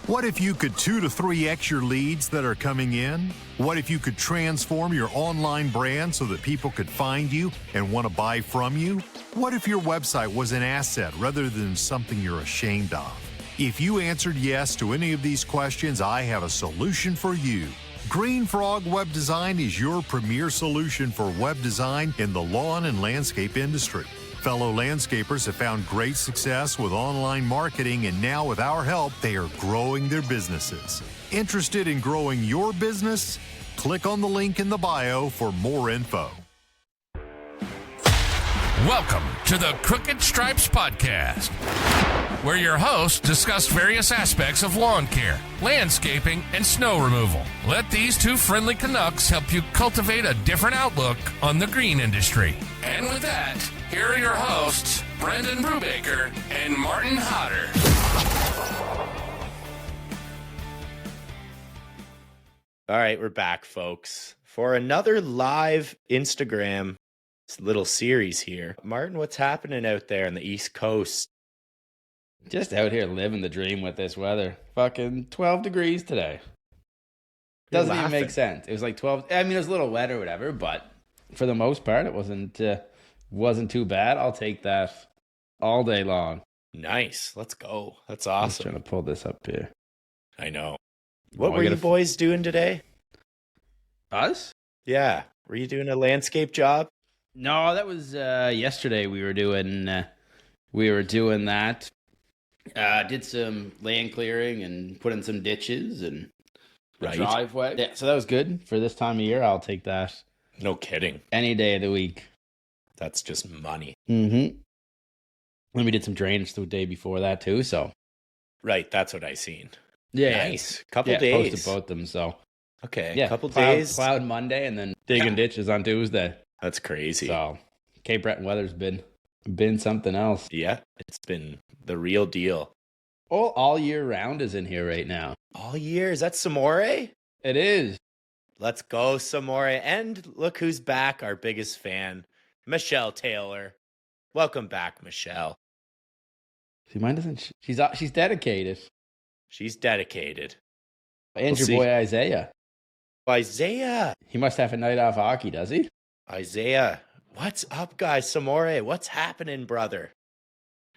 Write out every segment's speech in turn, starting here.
What if you could 2 to 3x your leads that are coming in? What if you could transform your online brand so that people could find you and want to buy from you? What if your website was an asset rather than something you're ashamed of? If you answered yes to any of these questions, I have a solution for you. Green Frog Web Design is your premier solution for web design in the lawn and landscape industry. Fellow landscapers have found great success with online marketing, and now with our help, they are growing their businesses. Interested in growing your business? Click on the link in the bio for more info. Welcome to the Crooked Stripes Podcast, where your hosts discuss various aspects of lawn care, landscaping, and snow removal. Let these two friendly Canucks help you cultivate a different outlook on the green industry. And with that, here are your hosts, Brendan Brubaker and Martin Hodder. All right, we're back, folks, for another live Instagram little series here. Martin, what's happening out there on the East Coast? Just out here living the dream with this weather. Fucking 12 degrees today. Doesn't even make sense. It was like 12. I mean, it was a little wet or whatever, but for the most part, it wasn't too bad. I'll take that all day long. Nice. Let's go. That's I'm awesome. trying to pull this up here. I know. What were you boys doing today? Us? Yeah. Were you doing a landscape job? No, that was yesterday. We were doing that. Did some land clearing and put in some ditches and driveway. Yeah, so that was good for this time of year. I'll take that. No kidding. Any day of the week. That's just money. Mm-hmm. And we did some drainage the day before that too. So right, that's what I seen. Yeah, nice. Couple days. Posted both them. So okay, yeah, couple days. Plowed Monday and then digging ditches on Tuesday. That's crazy. So Cape Breton weather's been something else. Yeah, it's been the real deal. All year round is in here right now. All year? Is that Samore? It is. Let's go, Samore. And look who's back, our biggest fan, Michelle Taylor. Welcome back, Michelle. See, mine doesn't. She's dedicated. She's dedicated. And your boy Isaiah. Isaiah. He must have a night off hockey, does he? Isaiah. What's up, guys? Samore, what's happening, brother?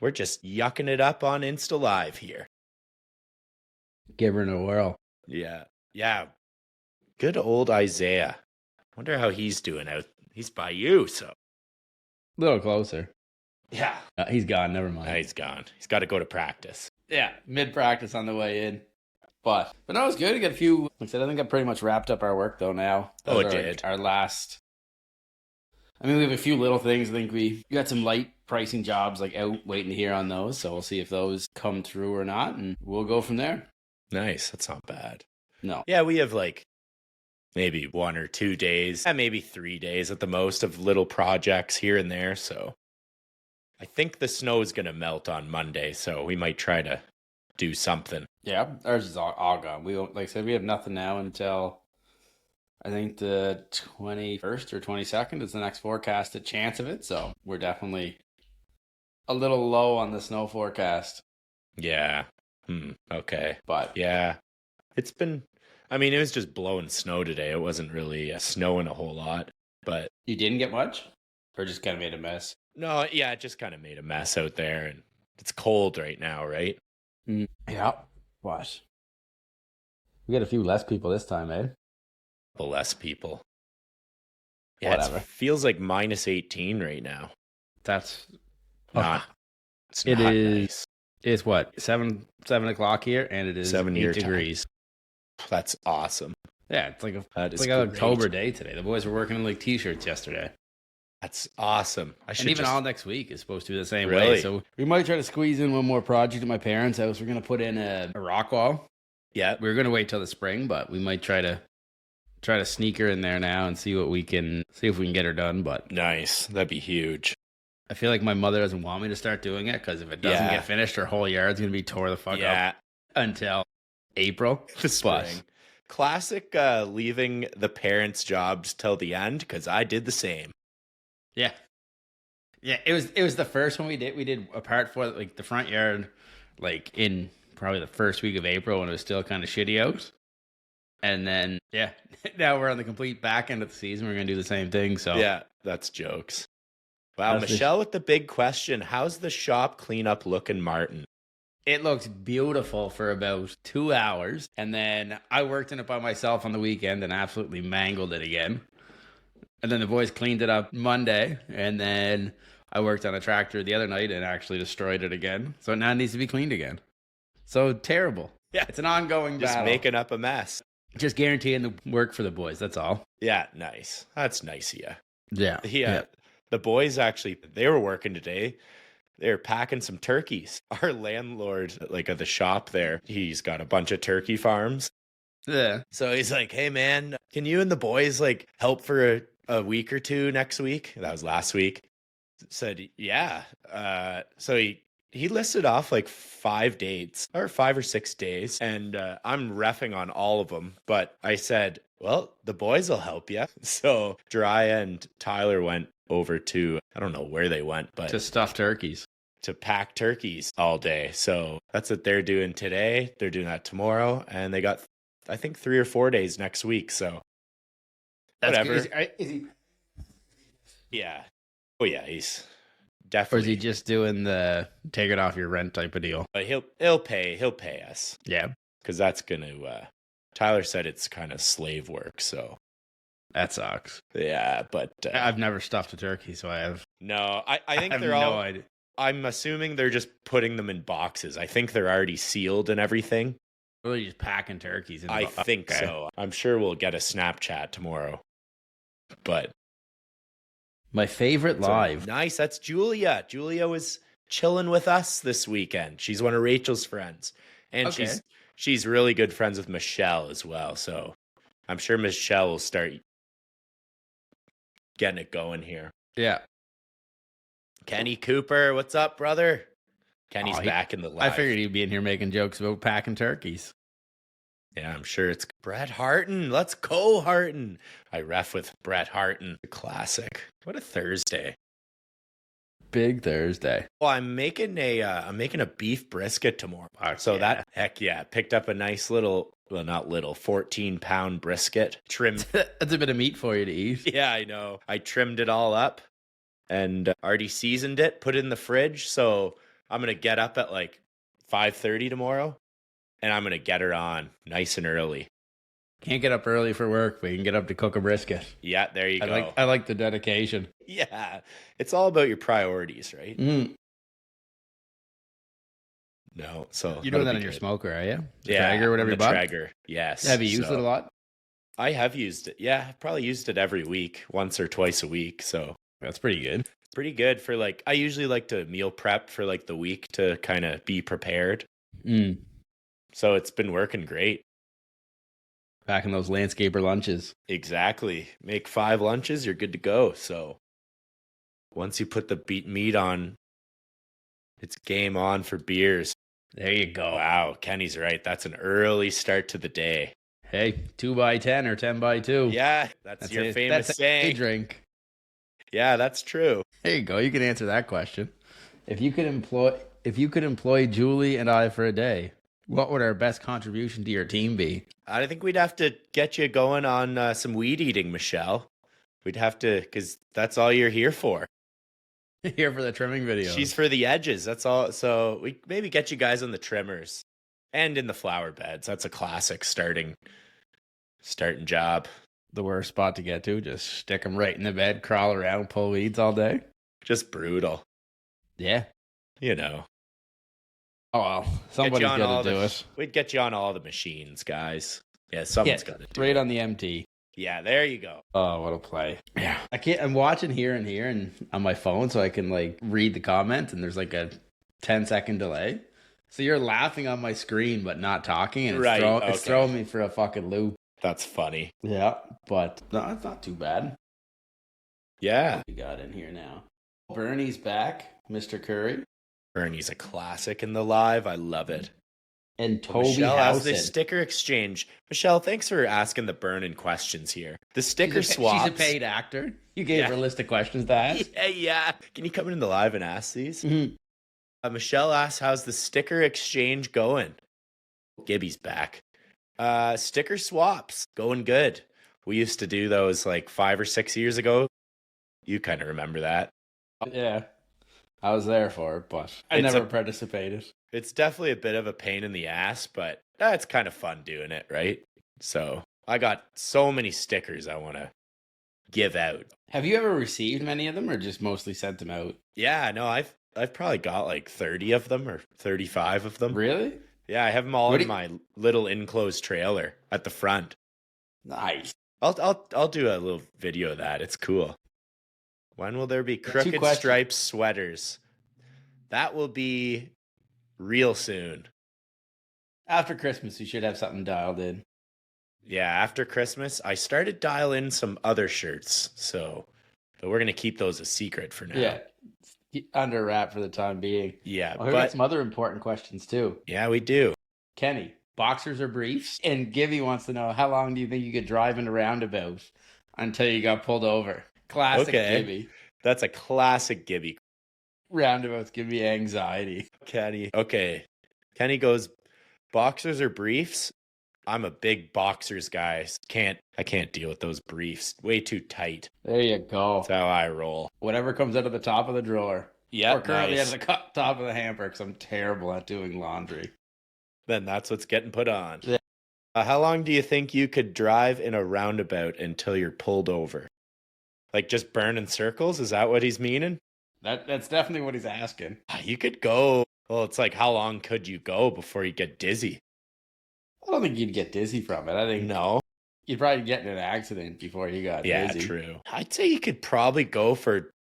We're just yucking it up on Insta Live here. Give her a whirl. Yeah. Yeah. Good old Isaiah. Wonder how he's doing out. He's by you, so. A little closer. Yeah. He's gone. Never mind. He's gone. He's got to go to practice. Yeah. Mid-practice on the way in. But no, it was good. I got a few. Like I said, I think I pretty much wrapped up our work, though, now. It did. Our last. I mean, we have a few little things. I think we got some light pricing jobs like out waiting to hear on those. So we'll see if those come through or not. And we'll go from there. Nice. That's not bad. No. Yeah, we have like maybe 1 or 2 days, maybe 3 days at the most of little projects here and there. So I think the snow is going to melt on Monday. So we might try to do something. Yeah, ours is all gone. We don't, like I said, we have nothing now until I think the 21st or 22nd is the next forecasted chance of it. So we're definitely a little low on the snow forecast. Yeah. Okay. But yeah, it's been, I mean, it was just blowing snow today. It wasn't really snowing a whole lot, but. You didn't get much? Or just kind of made a mess? No, yeah, it just kind of made a mess out there. And it's cold right now, right? Yeah. What? We got a few less people this time, eh? The less people. Yeah, whatever. It feels like minus 18 right now. That's not. It's it not is. Nice. It's what 7 o'clock here, and it is 7 8 degrees. That's awesome. Yeah, it's like an October day today. The boys were working in like t-shirts yesterday. That's awesome. And even all next week is supposed to be the same Really? way. So we might try to squeeze in one more project at my parents' house. We're gonna put in a rock wall. Yeah, we were gonna wait till the spring, but we might try to sneak her in there now and see if we can get her done. But nice, that'd be huge. I feel like my mother doesn't want me to start doing it because if it doesn't get finished, her whole yard's gonna be tore the fuck up until April. The spring. Classic leaving the parents' jobs till the end, because I did the same. Yeah. Yeah, it was the first one we did. We did a part for like the front yard, like in probably the first week of April when it was still kind of shitty out. And then, yeah, now we're on the complete back end of the season. We're going to do the same thing. So Yeah, that's jokes. Wow, That's Michelle with the big question. How's the shop cleanup looking, Martin? it looks beautiful for about 2 hours. And then I worked in it by myself on the weekend and absolutely mangled it again. And then the boys cleaned it up Monday. And then I worked on a tractor the other night and actually destroyed it again. So now it needs to be cleaned again. So terrible. Yeah. It's an ongoing Just battle. making up a mess. Just guaranteeing the work for the boys. That's all. Yeah, nice. That's nice of you. Yeah. Yeah. The boys actually, they were working today. They were packing some turkeys. Our landlord, like at the shop there, he's got a bunch of turkey farms. Yeah. So he's like, hey, man, can you and the boys like help for a week or two next week? That was last week. Said, yeah. So he listed off like 5 dates or 5 or 6 days. And I'm reffing on all of them. But I said, well, the boys will help you. So Dry and Tyler went over to, I don't know where they went, but To stuff turkeys. to pack turkeys all day. So that's what they're doing today. They're doing that tomorrow. And they got, I think, 3 or 4 days next week. So whatever. Is he, Yeah. Oh yeah, he's or definitely. is he just doing the take it off your rent type of deal? But he'll pay us Yeah. because that's gonna. Tyler said it's kind of slave work. So That sucks. yeah, but I've never stuffed a turkey, so I have. no, I think I have they're no all. idea. I'm assuming they're just putting them in boxes. I think they're already sealed and everything. Really, just packing turkeys. I think Okay. so. I'm sure we'll get a Snapchat tomorrow. But My favorite so, live. nice. That's Julia. Julia was chilling with us this weekend. She's one of Rachel's friends, and Okay. she's really good friends with Michelle as well. So I'm sure Michelle will start getting it going here. Yeah. Kenny Cooper, what's up, brother? Kenny's Oh, back in the I live. figured he'd be in here making jokes about packing turkeys. Yeah, I'm sure it's Bret Harton. Let's go, Harton. I ref with Bret Harton. Classic. What a Thursday. Big Thursday. Well, I'm making a beef brisket tomorrow. So yeah. that heck yeah, picked up a nice little, well, not little, 14-pound brisket trimmed. That's a bit of meat for you to eat. Yeah, I know. I trimmed it all up and already seasoned it, put it in the fridge. So I'm gonna get up at like 5:30 tomorrow, and I'm gonna get her on nice and early. Can't get up early for work, but you can get up to cook a brisket. Yeah, there you go. I like the dedication. Yeah, it's all about your priorities, right? Mm. No, so You're doing that'll that be on your good. smoker, are you? The Yeah, Traeger, whatever on you the bought. Traeger. Yes. Have you used So it a lot? I have used it. Yeah, I've probably used it every week, once or twice a week. So That's pretty good. it's pretty good for like, I usually like to meal prep for like the week to kind of be prepared. Mm. So it's been working great. Packing those landscaper lunches. Exactly. Make 5 lunches, you're good to go. So once you put the meat on, it's game on for beers. There you go. Wow, Kenny's right. That's an early start to the day. Hey, 2x10 or 10x2. Yeah, that's your it. famous That's a saying. drink. Yeah, that's true. There you go. You can answer that question. If you could employ Julie and I for a day, what would our best contribution to your team be? I think we'd have to get you going on some weed eating, Michelle. We'd have to, because that's all you're here for. Here for the trimming video. She's for the edges. That's all. So we maybe get you guys on the trimmers and in the flower beds. That's a classic starting job. the worst spot to get to. Just stick them right in the bed, crawl around, pull weeds all day. Just brutal. Yeah. You know. Oh, well. Get you Somebody's on got all to do the- it. We'd get you on all the machines, guys. Yeah, someone's got to do Right it. on the MT. Yeah, there you go. Oh, what a play. Yeah. I'm watching here and on my phone so I can like read the comments, and there's like a 10-second delay. So you're laughing on my screen but not talking, and it's, Right, it's okay. throwing me for a fucking loop. That's funny. Yeah, but no, it's not too bad. Yeah. What we got in here now? Bernie's back, Mr. Curry, Bernie's a classic in the live. I love it. and Toby Michelle has this Howson. sticker exchange. Michelle, thanks for asking the burn-in questions here. The sticker swaps. She's a paid actor. You gave Yeah. her a list of questions to ask. Yeah, yeah. Can you come in the live and ask these? Mhm. Michelle asks, how's the sticker exchange going? Gibby's back. Sticker swaps going good. We used to do those like 5 or 6 years ago. You kind of remember that. Yeah. I was there for it, but I never participated. It's definitely a bit of a pain in the ass, but it's kind of fun doing it, right? So I got so many stickers I want to give out. Have you ever received many of them or just mostly sent them out? Yeah, no, I've probably got like 30 of them or 35 of them. Really? Yeah, I have them all in my little enclosed trailer at the front. Nice. I'll do a little video of that. It's cool. When will there be Crooked Stripes sweaters? That will be real soon. After Christmas, you should have something dialed in. Yeah, after Christmas, I started dialing some other shirts, but we're gonna keep those a secret for now. Yeah, under wrap for the time being. Yeah, we got some other important questions too. Yeah, we do. Kenny, boxers or briefs? And Gibby wants to know, how long do you think you could drive in a roundabout until you got pulled over? Classic Gibby. That's a classic Gibby. Roundabouts give me anxiety. Kenny. Okay. Kenny goes, boxers or briefs? I'm a big boxers guy. I can't deal with those briefs. Way too tight. There you go. That's how I roll. Whatever comes out of the top of the drawer. Yeah. Or currently out of the top of the hamper, because I'm terrible at doing laundry. Then that's what's getting put on. Yeah. How long do you think you could drive in a roundabout until you're pulled over? Like just burning circles? Is that what he's meaning? That's definitely what he's asking. You could go. Well, it's like, how long could you go before you get dizzy? I don't think you'd get dizzy from it. I think you'd probably get in an accident before you got dizzy. Yeah, true. I'd say you could probably go for,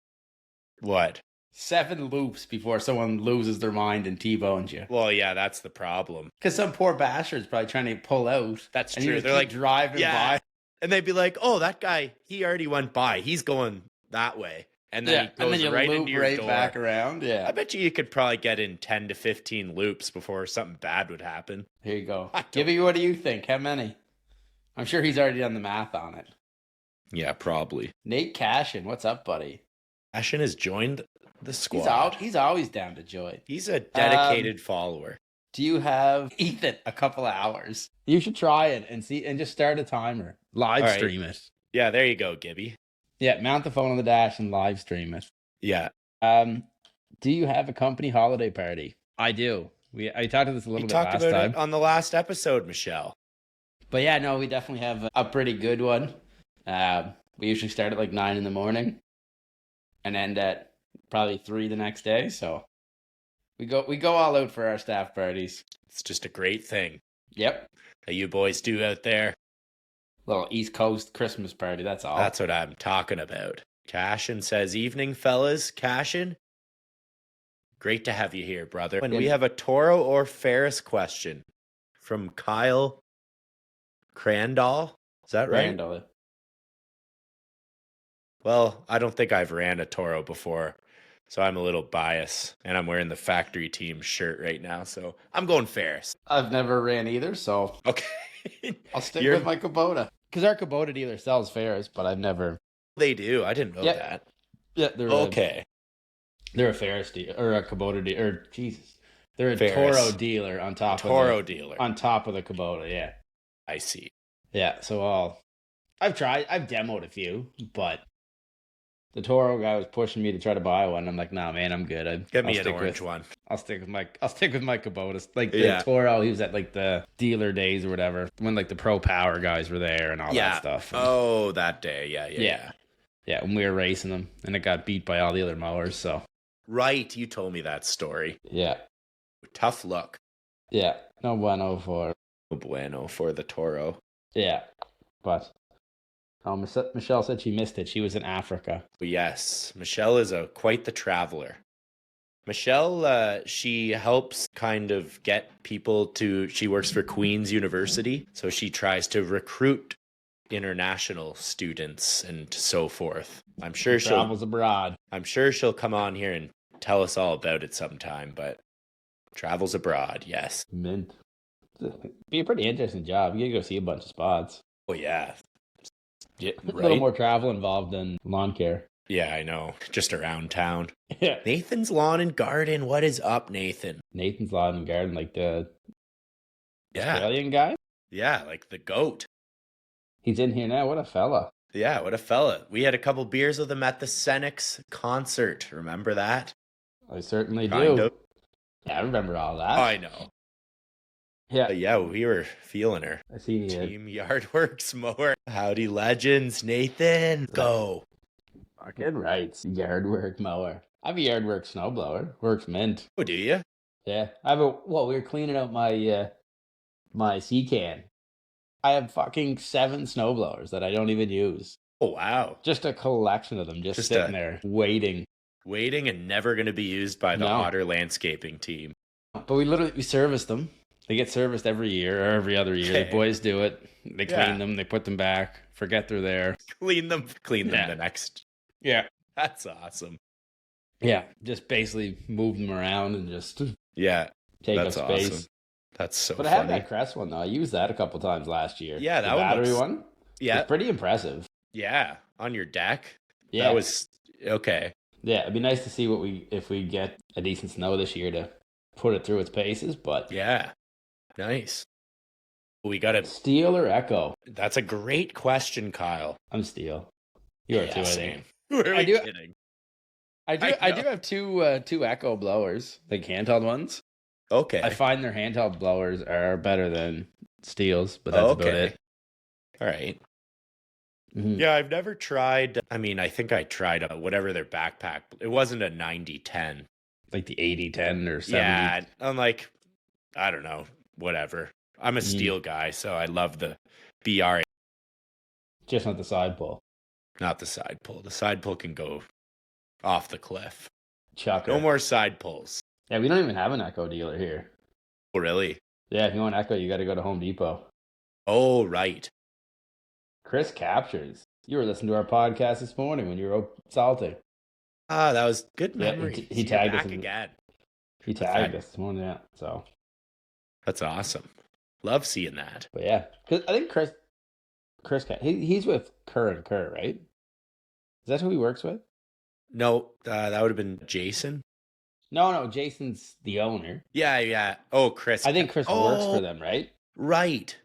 what? 7 loops before someone loses their mind and T-bones you. Well, yeah, that's the problem. Because some poor bastard's probably trying to pull out. That's true. They're like driving by. And they'd be like, oh, that guy, he already went by. He's going that way. And then he goes right into your door. Back around. Yeah. I bet you could probably get in 10 to 15 loops before something bad would happen. Here you go. Gibby, what do you think? How many? I'm sure he's already done the math on it. Yeah, probably. Nate Cashin, what's up, buddy? Cashin has joined the squad. He's always down to join. He's a dedicated follower. Do you have, Ethan, a couple of hours? You should try it and see, and just start a timer. Live stream it. Yeah, there you go, Gibby. Yeah, mount the phone on the dash and live stream it. Yeah. Do you have a company holiday party? I do. I talked about this a little bit last time. We talked about it on the last episode, Michelle. But yeah, no, we definitely have a pretty good one. We usually start at like 9 in the morning and end at probably 3 the next day. So we go all out for our staff parties. It's just a great thing. Yep. That you boys do out there. Little East Coast Christmas party, that's all. That's what I'm talking about. Cashin says, evening, fellas. Cashin, great to have you here, brother. And we have a Toro or Ferris question from Kyle Crandall. Is that right? Crandall. Well, I don't think I've ran a Toro before, so I'm a little biased. And I'm wearing the factory team shirt right now, so I'm going Ferris. I've never ran either, so... Okay. I'll stick with my Kubota. Because our Kubota dealer sells Ferris, but I've never... They do? I didn't know that. Yeah, they're okay. They're a Ferris dealer, or a Kubota dealer, or Jesus. They're a Ferris. Toro dealer on top of the Kubota, yeah. I see. Yeah, so I've demoed a few, but the Toro guy was pushing me to try to buy one. I'm like, nah, man, I'm good. Get me an orange one. I'll stick with my Kubota. Like the Toro, he was at like the dealer days or whatever when like the Pro Power guys were there and all that stuff. And, that day, yeah. Yeah, when we were racing them, and it got beat by all the other mowers. So right, you told me that story. Yeah, tough luck. Yeah, no bueno for the Toro. Yeah, but. Michelle said she missed it. She was in Africa. Yes, Michelle is quite the traveler. Michelle, she helps kind of get people she works for Queen's University, so she tries to recruit international students and so forth. I'm sure she travels abroad. I'm sure she'll come on here and tell us all about it sometime, but travels abroad, yes. Mint. Be a pretty interesting job. You gotta go see a bunch of spots. Oh, yeah. Yeah, right? A little more travel involved than lawn care. Yeah, I know. Just around town. Yeah. Nathan's Lawn and Garden. What is up, Nathan? Nathan's Lawn and Garden, like the Yeah. Australian guy. Yeah, like the GOAT. He's in here now. What a fella. Yeah, what a fella. We had a couple beers with him at the Senex concert. Remember that? I certainly Kind do. of. Yeah, I remember all that. I know. Yeah, But yeah, we were feeling her. I see. Team Yardworks mower. Howdy legends, Nathan. Go. Fucking right. Yard work mower. I have a yard work snowblower. Works mint. Oh, do you? Yeah. I have a we were cleaning out my my sea can. I have fucking 7 snowblowers that I don't even use. Oh, wow. Just a collection of them just Just sitting there waiting. Waiting and never going to be used by the No. Otter landscaping team. But we service them. They get serviced every year or every other year. Okay. The boys do it. They clean Yeah. them, they put them back, forget they're there. Clean them Yeah. the next. Yeah. That's awesome. Yeah. Just basically move them around and just Yeah, take that's up space. awesome. That's so But I have funny. that Crest one though. I used that a couple times last year. Yeah, the that one battery looks- one. Yeah, It's pretty impressive. yeah. On your deck. Yeah. That was okay. Yeah, it'd be nice to see if we get a decent snow this year to put it through its paces, but Yeah. Nice. We got to. Steel or Echo? That's a great question, Kyle. I'm Steel. You are Yeah, too, I same. think. Who are I we do- kidding? I do I do know. have two Echo blowers, like handheld ones. Okay. I find their handheld blowers are better than Steel's, but that's about Okay. it. All right. Mhm. Yeah, I've never tried. I mean, I think I tried whatever their backpack. It wasn't a 90-10. Like the 80-10 or 70. Yeah, I'm like, I don't know, whatever. I'm a Mm. steel guy, so I love the BR, Just not the side pull. not the side pull. The side pull can go off the cliff. Chucker. No more side pulls. Yeah, we don't even have an Echo dealer here. Oh, really? Yeah, if you want Echo, you got to go to Home Depot. Oh, right. Chris Captures. You were listening to our podcast this morning when you were salty. Ah, that was good Yeah, memory. he See, you're tagged us back in- again. He tagged us this morning, yeah. So, That's awesome. Love seeing that. but yeah, 'cause I think he's with Kerr & Kerr, right? Is that who he works with? No, that would have been Jason. No, Jason's the owner. Yeah. Oh, Chris. I think Chris works Oh, for them, right? Right.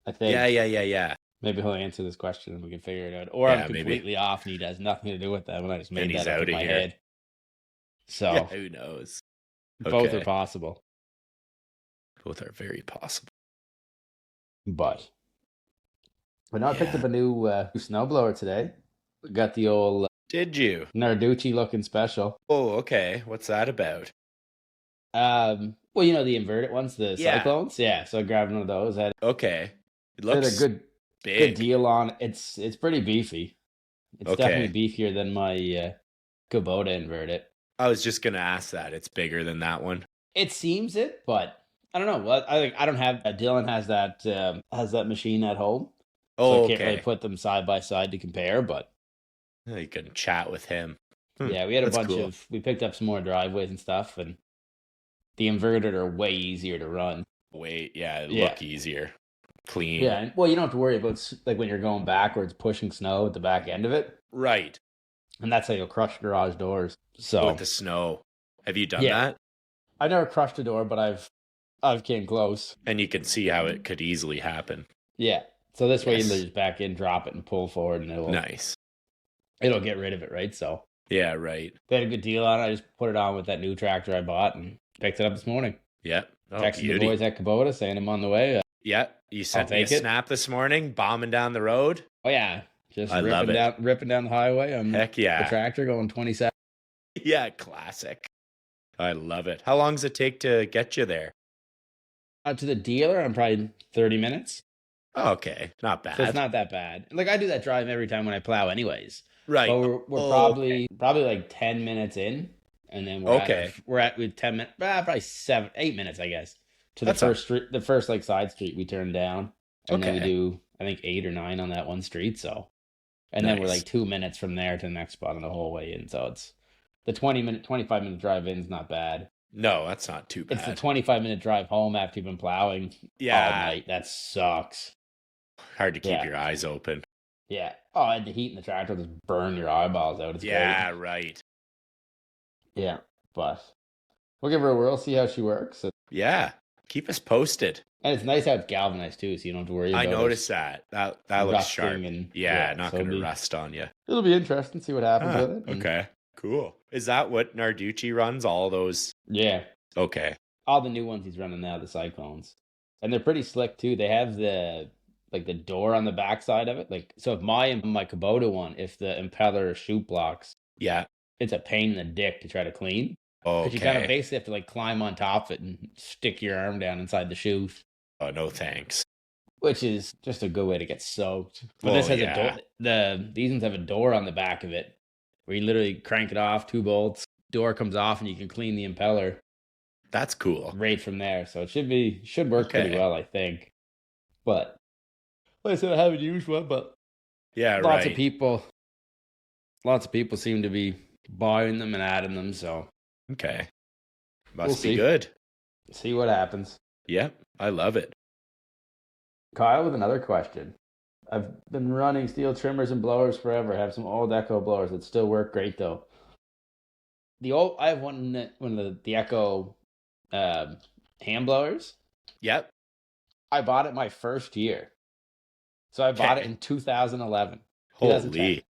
I think. Yeah. Maybe he'll answer this question and we can figure it out. Or Yeah, I'm maybe. completely off and he has nothing to do with that and I just made And he's that up in outta my here. head. So, Yeah, who knows? both Okay. are possible. Both are very possible. But no, I picked Yeah. up a new snowblower today. Got the old Did you? Narducci looking special. Oh, okay. What's that about? Well, you know the inverted ones, the Yeah. cyclones. Yeah, so I grabbed one of those. Had Okay. It had a looks good big. deal on. It's pretty beefy. It's Okay. definitely beefier than my Kubota inverted. I was just gonna ask that. It's bigger than that one. It seems it, but I don't know. Well, I don't have. Dylan has that machine at home, so Oh, I can't okay. really put them side by side to compare. But You can chat with him. yeah, we had a That's bunch cool. of. We picked up some more driveways and stuff, and the inverted are way easier to run. Wait, yeah, it Yeah. look easier, clean. Yeah, and, well, you don't have to worry about like when you're going backwards, pushing snow at the back end of it, Right. and that's how you'll crush garage doors. So With the snow. Have you done Yeah. that? I've never crushed a door, but I've came close. And you can see how it could easily happen. Yeah. So this way Yes. you just back in, drop it, and pull forward, and Nice. it'll get rid of it, right? So Yeah, right. they had a good deal on it. I just put it on with that new tractor I bought and picked it up this morning. Yep. Oh, Texted the beauty. boys at Kubota saying I'm on the way. Yep. You sent me a take it. snap this morning, bombing down the road. Oh yeah, just I love it. ripping down the highway. I'm Heck the yeah. tractor going 27. Yeah, classic. I love it. How long does it take to get you there? To the dealer, I'm probably 30 minutes. Oh, okay. Not bad. So it's not that bad. Like I do that drive every time when I plow, anyways. right. But we're Oh, probably like 10 minutes in, and then we're at with 10 minutes, probably 8 minutes, I guess, to the That's a- first street, the first like side street we turn down, and then we Okay. do I think 8 or 9 on that one street. So, and then we're Nice. like 2 minutes from there to the next spot on the whole way in. So it's the 25-minute drive in is not bad. No, that's not too bad. It's the 25-minute drive home after you've been plowing all yeah. night. That sucks. Hard to keep Yeah. your eyes open. Yeah. Oh, and the heat in the tractor will just burn your eyeballs out. It's Yeah, great. right. Yeah. But we'll give her a whirl, see how she works. Yeah. Keep us posted. And it's nice how it's galvanized too, so you don't have to worry about I noticed that. That looks rusting sharp. and- Yeah, yeah, not so going to it'll be- rust on you. It'll be interesting to see what happens with it. and- Okay, cool. Is that what Narducci runs? All those? Yeah. Okay. All the new ones he's running now, the Cyclones. And they're pretty slick too. They have the door on the backside of it. Like, so if my Kubota one, if the impeller chute blocks, Yeah. it's a pain in the dick to try to clean. Because you kind of Okay. basically have to like climb on top of it and stick your arm down inside the chute, Oh, no thanks. which is just a good way to get soaked. But Oh, this has yeah. a door. These ones have a door on the back of it where you literally crank it off, 2 bolts, door comes off, and you can clean the impeller That's cool. right from there. So it should work pretty Okay. well, I think. But like I said, I haven't used one, but Yeah, lots right. of people seem to be buying them and adding them. So Okay. We'll Must be see. good. see what happens. Yep, I love it. Kyle with another question. I've been running steel trimmers and blowers forever. I have some old Echo blowers that still work great though. I have one of the Echo hand blowers. Yep. I bought it my first year. So I bought it Okay. in 2011. 2010. Holy.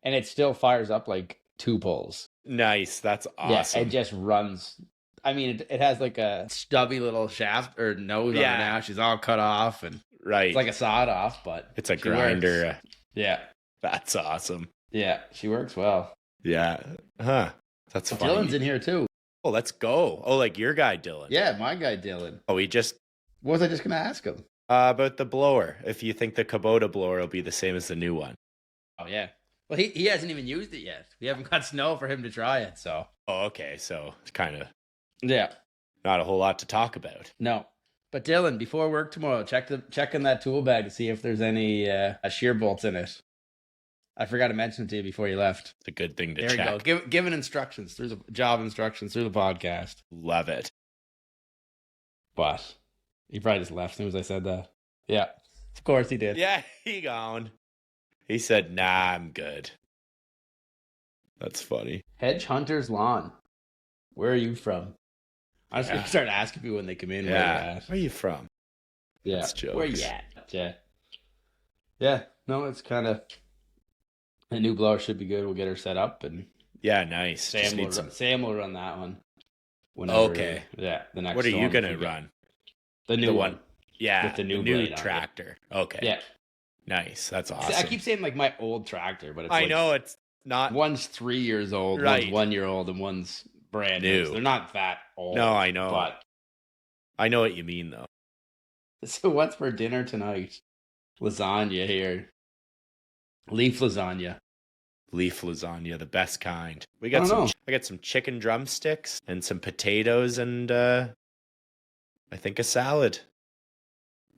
And it still fires up like 2 pulls. Nice. That's awesome. Yeah, it just runs. I mean, it has like a stubby little shaft or nose on it Yeah. now. She's all cut off and right. it's like a sawed off, but it's a she works. grinder. Yeah, That's awesome. yeah, she works well. Yeah. Huh. That's funny. Dylan's in here too. Oh, let's go. Oh, like your guy Dylan. Yeah, my guy Dylan. Oh, we just What was I just gonna ask him? about the blower. If you think the Kubota blower will be the same as the new one. Oh yeah. Well, he hasn't even used it yet. We haven't got snow for him to try it. So Oh, okay. So it's kind of yeah, not a whole lot to talk about. no. But Dylan, before work tomorrow, check in that tool bag to see if there's any shear bolts in it. I forgot to mention it to you before you left. It's a good thing to There check. you go. Giving instructions through the job instructions through the podcast. Love it. But he probably just left as soon as I said that. Yeah, of course he did. Yeah, he gone. He said, "Nah, I'm good." That's funny. Hedge Hunter's Lawn. Where are you from? I'm just Yeah. gonna start asking people when they come in. Where Yeah. they're at. Where are you from? Yeah. That's jokes. Where you at? Yeah. Yeah. No, it's kind of a new blower should be good. We'll get her set up, and Yeah, nice. Just need some. Sam will run that one. Okay. Yeah. The next. What are you storm gonna should be- run? The new The one. one. Yeah, With the new new blade on it. tractor. Okay. Yeah. Nice. That's See, awesome. I keep saying like my old tractor, but it's I like, know it's not. one's 3 years old, Right. one's 1 year old, and one's brand new. New. So they're not that old. No, I know. But I know what you mean, though. so what's for dinner tonight? Lasagna here. Leaf lasagna. Leaf lasagna, the best kind. We I got don't some. know. I got some chicken drumsticks and some potatoes and I think a salad.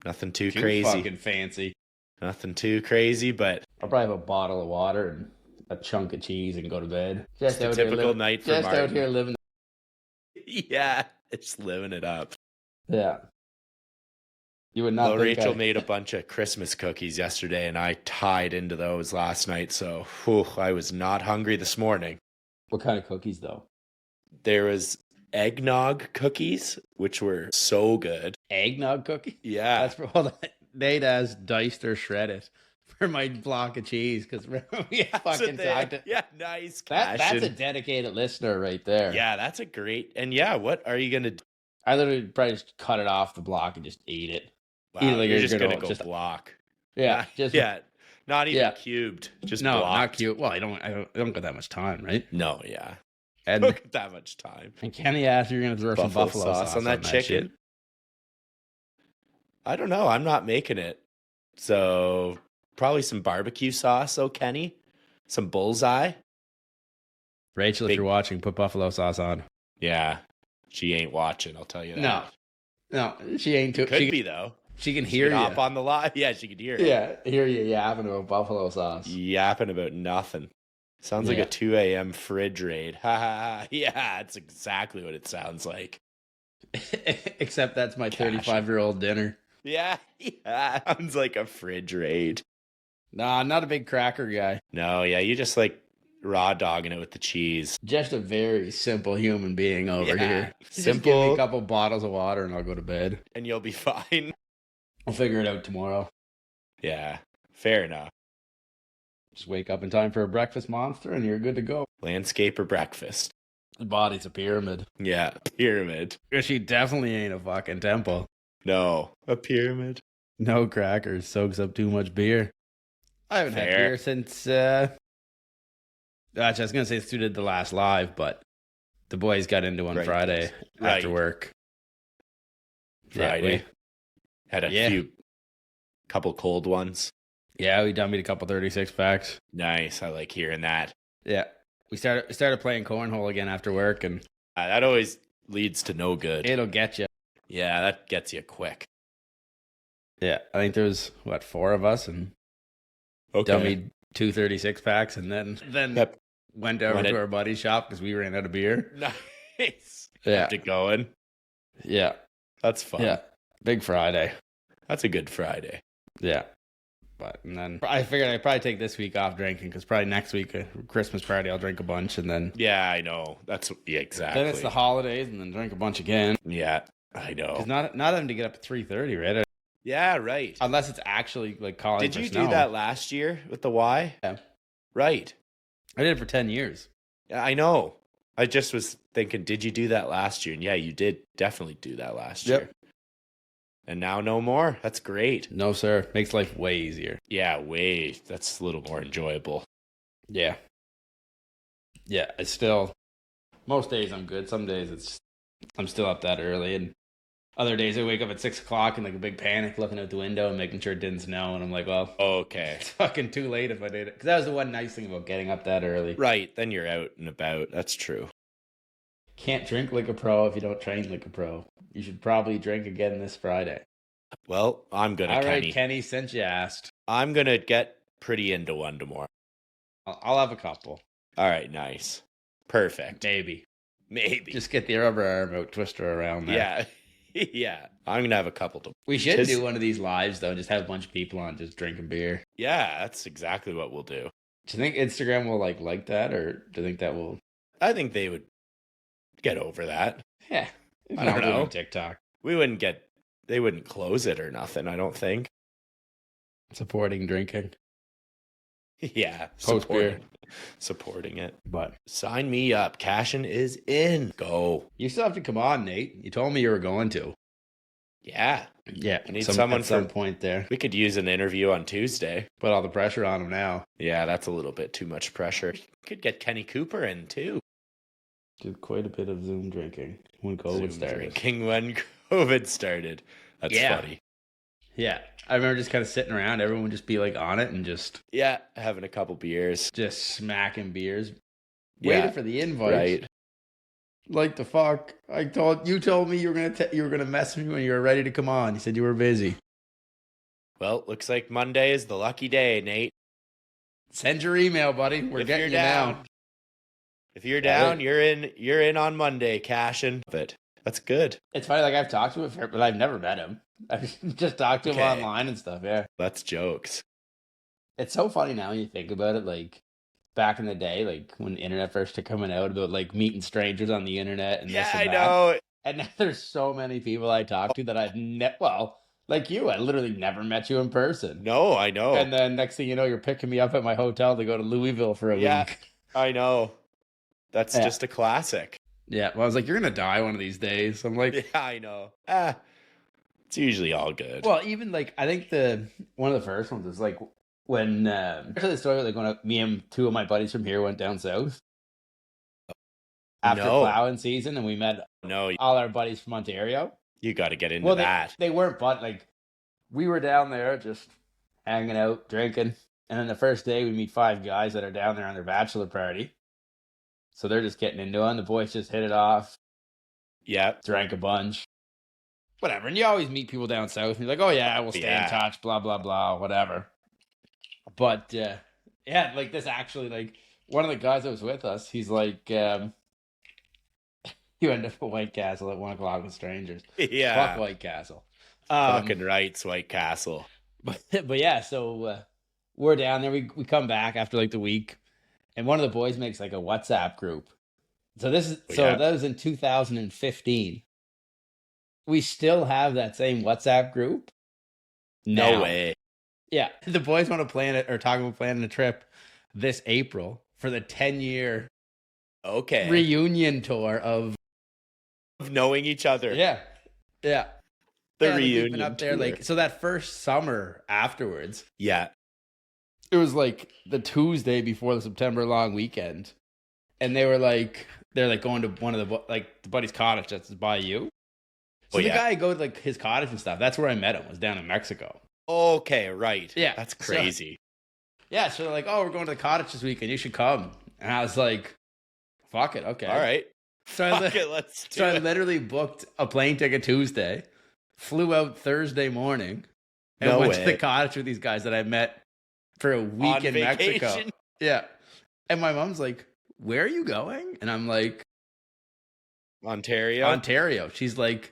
Nothing too crazy. Fucking fancy. Nothing too crazy, but I'll probably have a bottle of water and a chunk of cheese and go to bed. Just a out here typical living- night for Just out Martin. here living. yeah, it's living it up. Yeah. You would not Well, think Rachel I- made a bunch of Christmas cookies yesterday, and I tied into those last night. So whew, I was not hungry this morning. What kind of cookies though? There was eggnog cookies, which were so good. Eggnog cookie? Yeah, That's for hold on. Nate has diced or shredded for my block of cheese because we That's what fucking they- talked it. Yeah, nice. That's a Cashin. dedicated listener right there. Yeah, that's a great. And yeah, what are you gonna do? I literally probably just cut it off the block and just eat it. Wow, Either you're you're just gonna gonna go just- block. Yeah, just yeah, not even Yeah. cubed. Just no, blocked. not cute. Well, I don't got that much time, right? No, yeah, And, don't get that much time. and Kenny asked you're gonna throw some buffalo sauce on that chicken. shit. I don't know. I'm not making it. So probably some barbecue sauce, oh Kenny. Some bullseye. Rachel, if Big- you're watching, put buffalo sauce on. Yeah. She ain't watching, I'll tell you that. No, she ain't too. Could She, be though. she can She hear could you. hop on the live. Yeah, she could hear it. Yeah, hear you yapping about buffalo sauce. Yapping about nothing. Sounds like Yeah. a 2 a.m. fridge raid. Ha ha ha. Yeah, that's exactly what it sounds like. Except that's my 35-year-old dinner. Yeah, yeah. Sounds like a fridge raid. Nah, I'm not a big cracker guy. No, yeah, you just like raw dogging it with the cheese. Just a very simple human being over here. Just give me Simple, a couple bottles of water and I'll go to bed. and you'll be fine. I'll figure it out tomorrow. Yeah, fair enough. Just wake up in time for a breakfast monster and you're good to go. Landscape or breakfast? The body's a pyramid. Yeah, pyramid. She definitely ain't a fucking temple. No, a pyramid. No crackers. Soaks up too much beer. I haven't had Fair. beer since, actually, I was going to say Stu did the last live, but the boys got into one Right. Friday Right. after work. Friday. Had a Yeah. couple cold ones. Yeah, we dummied a couple 36 packs. Nice. I like hearing that. Yeah. We started playing cornhole again after work, and That always leads to no good. it'll get you. Yeah, that gets you quick. Yeah, I think there was, 4 of us, and dummied 2 36 packs, and then Yep. went over to our buddy's shop because we ran out of beer. Nice. Yeah. Kept it going. Yeah. That's fun. Yeah. Big Friday. That's a good Friday. Yeah. But, and then I figured I'd probably take this week off drinking because probably next week, Christmas party, I'll drink a bunch, and then Yeah, I know. Yeah, exactly. then it's the holidays, and then drink a bunch again. Yeah, I know. Because not having to get up at 3:30, right? Yeah, right. Unless it's actually like calling Did for you snow. do that last year with the Y? Yeah. Right. I did it for 10 years. Yeah, I know. I just was thinking, did you do that last year? And yeah, you did definitely do that last Yep. year. And now no more. That's great. No, sir. Makes life way easier. Yeah, way. That's a little more enjoyable. Yeah. Yeah, it's still, most days I'm good. Some days I'm still up that early. And other days I wake up at 6 o'clock in like a big panic looking out the window and making sure it didn't snow. And I'm like, well, Okay. it's fucking too late if I did it. Because that was the one nice thing about getting up that early. Right. Then you're out and about. That's true. Can't drink like a pro if you don't train like a pro. You should probably drink again this Friday. Well, I'm going to, All right, Kenny. Kenny, since you asked, I'm going to get pretty into one tomorrow. I'll have a couple. All right, nice. Perfect. Maybe. Maybe. Just get the rubber arm out, twist her around there. Yeah. Yeah. I'm going to have a couple tomorrow. We should Just- do one of these lives, though, and just have a bunch of people on just drinking beer. Yeah, that's exactly what we'll do. Do you think Instagram will like that, or do you think that will... I think they would get over that. Yeah. I don't know. TikTok. They wouldn't close it or nothing, I don't think. Supporting drinking. Yeah. Post beer. Supporting it. But Sign me up. Cashin is in. Go. you still have to come on, Nate. You told me you were going to. Yeah. Yeah. I need someone at some for- point there. We could use an interview on Tuesday. Put all the pressure on him now. Yeah, that's a little bit too much pressure. Could get Kenny Cooper in too. Did quite a bit of Zoom drinking when COVID Zoom started. drinking when COVID started. That's Yeah. funny. Yeah. I remember just kind of sitting around. Everyone would just be like on it and just Yeah, having a couple beers. smacking beers. Yeah, Waited for the invite. Right. Like the fuck. You told me you were gonna mess with me when you were ready to come on. You said you were busy. Well, looks like Monday is the lucky day, Nate. Send your email, buddy. We're If getting you're you down. now. If you're down, you're in on Monday, Cashin. But that's good. It's funny, like I've talked to him, but I've never met him. I've just talked to him Okay. online and stuff. Yeah. That's jokes. It's so funny now when you think about it. Like back in the day, like when the internet first started coming out, about like meeting strangers on the internet and Yeah, this I and that. know. And now there's so many people I talk to that I've like you, I literally never met you in person. No, I know. And then next thing you know, you're picking me up at my hotel to go to Louisville for a Yeah. week. I know. That's Yeah. just a classic. Yeah. Well, I was like, you're gonna die one of these days. I'm like, Yeah, I know. It's usually all good. well, even like I think one of the first ones is like when actually the story like when me and two of my buddies from here went down south after No. plowing season, and we met No, all our buddies from Ontario. you got to get into Well, that. they weren't, but like we were down there just hanging out, drinking, and then the first day we meet 5 guys that are down there on their bachelor party. So they're just getting into it. And the boys just hit it off, Yeah. drank a bunch, whatever. And you always meet people down south, and you're like, oh yeah, we'll stay Yeah. in touch, blah blah blah, whatever. But yeah, like this actually, like one of the guys that was with us, he's like, you end up at White Castle at 1 o'clock with strangers. Yeah. Fuck White Castle. Fucking rights, White Castle. But yeah, so we're down there. We come back after like the week, and one of the boys makes like a WhatsApp group. So that was in 2015. We still have that same WhatsApp group. No way. Yeah, the boys want to plan it or talk about planning a trip this April for the 10-year reunion tour of knowing each other. Yeah. The reunion up there, tour. so that first summer afterwards. Yeah. It was like the Tuesday before the September long weekend, and they're going to one of the buddy's cottage that's by you. So the guy go to like his cottage and stuff. That's where I met him. Was down in Mexico. Okay, right. Yeah, that's crazy. So they're like, oh, we're going to the cottage this weekend. You should come. And I was like, fuck it, okay, all right. So I literally booked a plane ticket Tuesday, flew out Thursday morning, and went to the cottage with these guys that I met for a week in Mexico. Yeah. And my mom's like, where are you going? And I'm like, Ontario. She's like,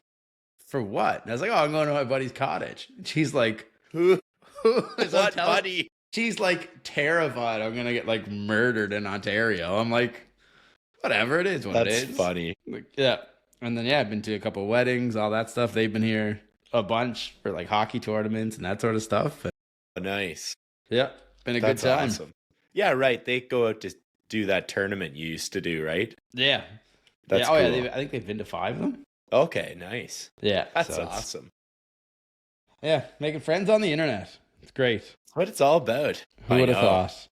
for what? And I was like, oh, I'm going to my buddy's cottage. And she's like, who? What buddy? She's like terrified I'm going to get like murdered in Ontario. I'm like, whatever, it is what it is. That's funny. Like, yeah. And then, I've been to a couple of weddings, all that stuff. They've been here a bunch for like hockey tournaments and that sort of stuff. Nice. Yeah. Been a good time. Awesome. Yeah, right. They go out to do that tournament you used to do, right? Yeah. That's cool. I think they've been to 5 of them. Okay, nice. Yeah. That's awesome. Yeah, making friends on the internet. It's great. That's what it's all about. Who would have thought?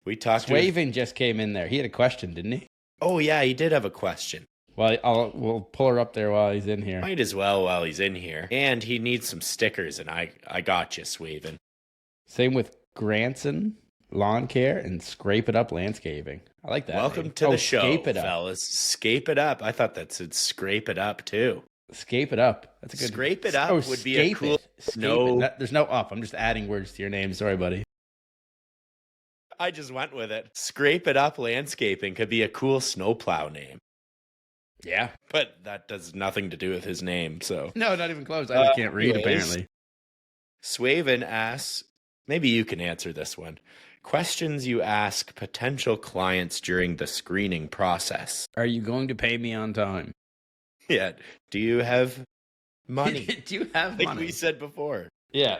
We talked Swaven just came in there. He had a question, didn't he? Oh, yeah, he did have a question. Well, we'll pull her up there while he's in here. Might as well while he's in here. And he needs some stickers, and I got you, Swaven. Same with Granson Lawn Care and Scrape It Up Landscaping. I like that. Welcome to the show, fellas. Scape It Up. I thought that said Scrape It Up, too. Scape It Up. That's a good. Scrape It Up would be a cool. There's no up. I'm just adding words to your name. Sorry, buddy. I just went with it. Scrape It Up Landscaping could be a cool snowplow name. Yeah. But that does nothing to do with his name, so. No, not even close. I just can't read, apparently. Swaven asks, maybe you can answer this one. Questions you ask potential clients during the screening process. Are you going to pay me on time? Yeah. Do you have money? Do you have money? Like we said before. Yeah.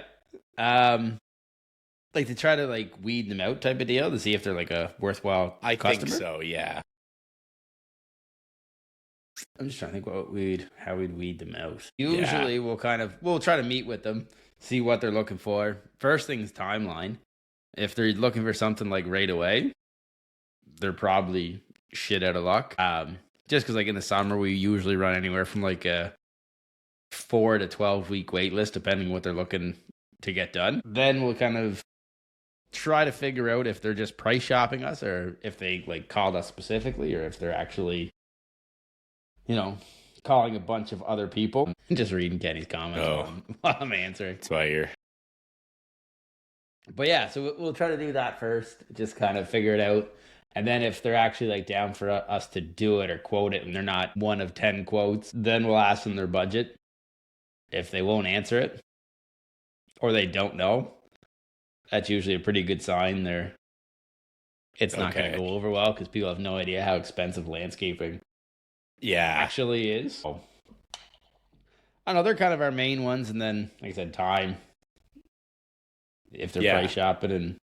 Like to try to like weed them out type of deal to see if they're like a worthwhile customer? I think so, yeah. I'm just trying to think how we'd weed them out. Usually we'll try to meet with them, see what they're looking for. First thing's timeline. If they're looking for something like right away, they're probably shit out of luck. Just because like in the summer, we usually run anywhere from like a 4 to 12 week wait list, depending on what they're looking to get done. Then we'll kind of try to figure out if they're just price shopping us or if they like called us specifically or if they're actually, calling a bunch of other people. Just reading Kenny's comments while I'm answering. That's why you're... But yeah, so we'll try to do that first, just kind of figure it out. And then if they're actually like down for us to do it or quote it and they're not one of 10 quotes, then we'll ask them their budget. If they won't answer it or they don't know, that's usually a pretty good sign. It's not going to go over well because people have no idea how expensive landscaping actually is. So, I don't know, they're kind of our main ones. And then, like I said, time. If they're price shopping and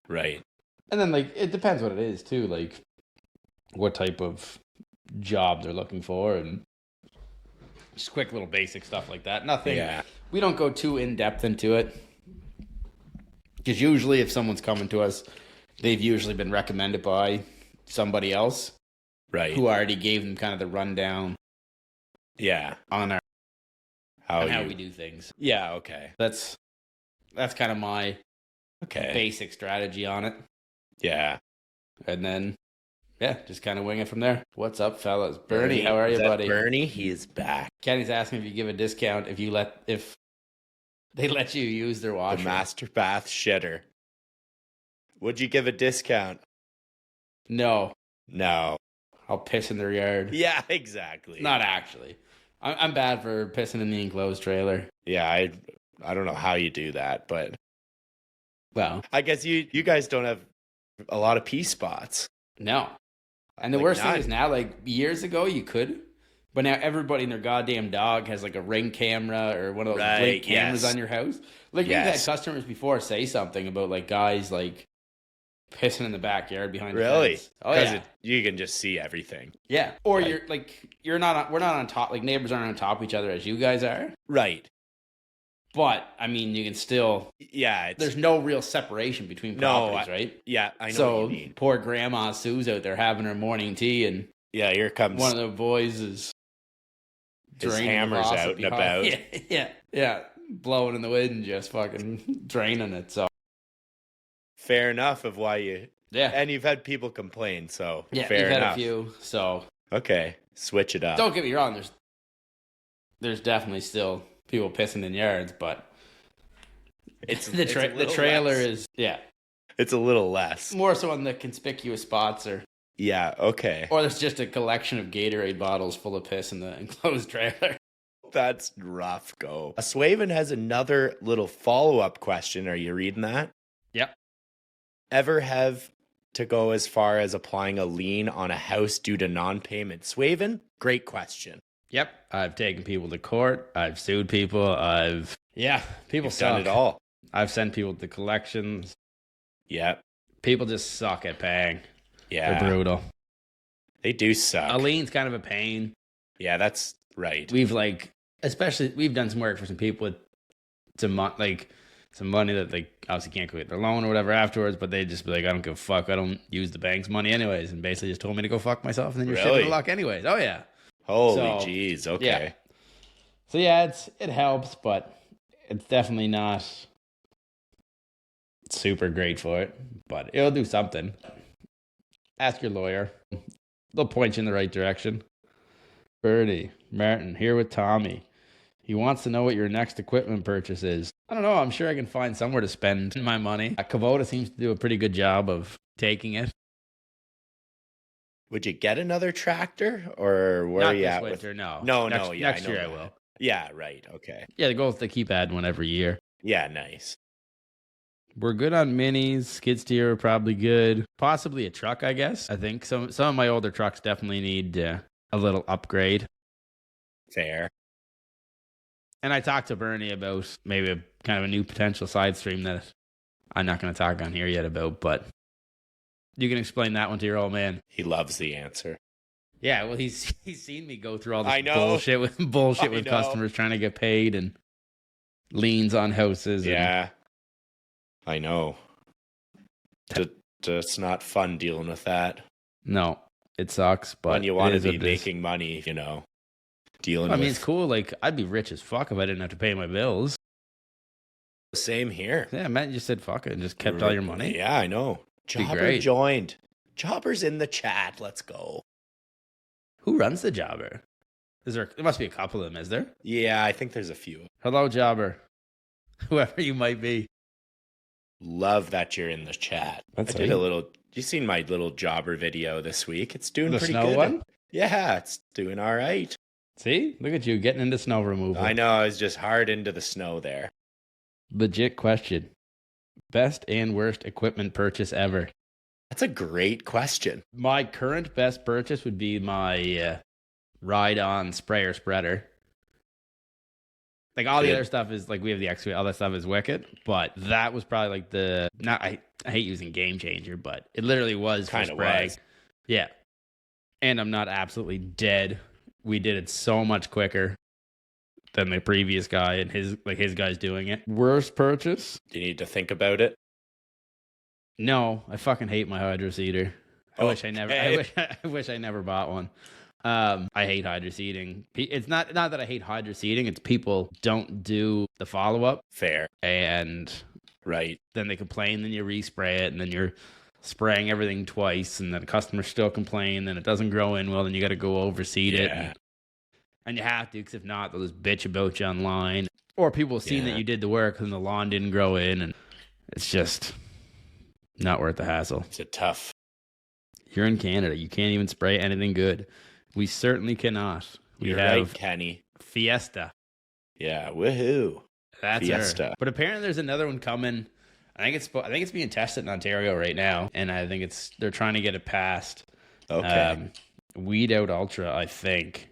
right. And then like it depends what it is too, like what type of job they're looking for and just quick little basic stuff like that. Nothing. We don't go too in depth into it. Because usually if someone's coming to us, they've usually been recommended by somebody else. Right. Who already gave them kind of the rundown. Yeah. On how we do things. Yeah, okay. That's kind of my basic strategy on it. Yeah. And then, just kind of wing it from there. What's up, fellas? Bernie, how are you, buddy? Bernie, he is back. Kenny's asking if you give a discount if they let you use their washer. The Master Bath Shitter. Would you give a discount? No. I'll piss in their yard. Yeah, exactly. Not actually. I'm bad for pissing in the enclosed trailer. Yeah, I don't know how you do that, but well, I guess you guys don't have a lot of pee spots. No. And the Like worst thing none. is now, like years ago, you could, but now everybody and their goddamn dog has like a Ring camera or one of those Right, big cameras yes. on your house. Like we've Yes. had customers before say something about like guys like pissing in the backyard behind the Really? fence. Oh Because yeah, you can just see everything. yeah. Or Right. you're like we're not on top. Like neighbors aren't on top of each other as you guys are. Right. But I mean, you can still. Yeah. There's no real separation between No, properties, right? Yeah, I know So what you mean. poor Grandma Sue's out there having her morning tea, and Yeah, here comes one of the boys is his draining the hammer's faucet out and behind- about. Yeah, blowing in the wind, just fucking draining it. So Fair enough of why you... yeah, And you've had people complain, so yeah, fair you've had enough. a few. So Okay, switch it up. don't get me wrong. There's definitely still people pissing in yards, but It's the it's a little trailer less. is It's a little less. more so on the conspicuous spots, or Yeah, okay. there's just a collection of Gatorade bottles full of piss in the enclosed trailer. That's rough go. Swaven has another little follow-up question. Are you reading that? Yep. Ever have to go as far as applying a lien on a house due to non-payment? Swaven, great question. Yep. I've taken people to court. I've sued people. People You've suck. done it all. I've sent people to collections. Yeah, People just suck at paying. yeah. They're brutal. They do suck. A lien's kind of a pain. Yeah, that's right. We've we've done some work for some people with some money that they obviously can't go get their loan or whatever afterwards, but they just be like, I don't give a fuck. I don't use the bank's money anyways, and basically just told me to go fuck myself, and then you're shit Really? in luck anyways. Oh yeah. Holy So, jeez. Okay. yeah. So yeah, it helps, but it's definitely not super great for it. But it'll do something. Ask your lawyer. They'll point you in the right direction. Bertie, Martin, here with Tommy. He wants to know what your next equipment purchase is. I don't know. I'm sure I can find somewhere to spend my money. Kubota seems to do a pretty good job of taking it. Would you get another tractor, or where Not are you this at winter, with? no. No, next, no, yeah, next I know year I that. will. Yeah, right. Okay. Yeah, the goal is to keep adding one every year. Yeah, nice. We're good on minis. Skid steer are probably good. Possibly a truck, I guess. I think some of my older trucks definitely need a little upgrade. Fair. And I talked to Bernie about maybe a kind of a new potential side stream that I'm not going to talk on here yet about, but you can explain that one to your old man. He loves the answer. Yeah, well, he's seen me go through all this I know. bullshit with I know. customers trying to get paid and liens on houses. And Yeah. I know. It's not fun dealing with that. no, it sucks. But When you want it to is be what it is. making money, dealing I mean, with. it's cool. Like, I'd be rich as fuck if I didn't have to pay my bills. Same here. Yeah, Matt just said fuck it and just kept all your money. Yeah, I know. Be Jobber great. joined. Jobber's in the chat. Let's go. Who runs the Jobber? There must be a couple of them, is there? Yeah, I think there's a few. Hello, Jobber. Whoever you might be. Love that you're in the chat. That's I did sweet. a little. You seen my little Jobber video this week? It's doing The pretty snow good. one? Yeah, it's doing all right. See? Look at you getting into snow removal. I know. I was just hard into the snow there. Legit question. Best and worst equipment purchase ever. That's a great question. My current best purchase would be my ride-on sprayer spreader. Like all the Good. other stuff is like we have the X, all that stuff is wicked, but that was probably like I hate using Game Changer, but it literally was for Kinda spraying. was. Yeah. And I'm not absolutely dead. We did it so much quicker than the previous guy and his guy's doing it. Worst purchase? Do you need to think about it? No, I fucking hate my hydro seeder. I wish I never. I wish I never bought one. I hate hydro seeding. It's not that I hate hydro seeding. It's people don't do the follow up, Fair. and Right. then they complain. Then you respray it, and then you're spraying everything twice, and then customers still complain. Then it doesn't grow in well. Then you got to go overseed it, Yeah. and you have to, because if not, they'll just bitch about you online. Or people have seen Yeah. that you did the work and the lawn didn't grow in, and it's just not worth the hassle. It's a tough. You're in Canada. You can't even spray anything good. We certainly cannot. We You're have right, Kenny. Fiesta. Yeah. Woohoo. That's Fiesta. her. But apparently there's another one coming. I think it's being tested in Ontario right now, and I think they're trying to get it passed. Okay. Weed Out Ultra, I think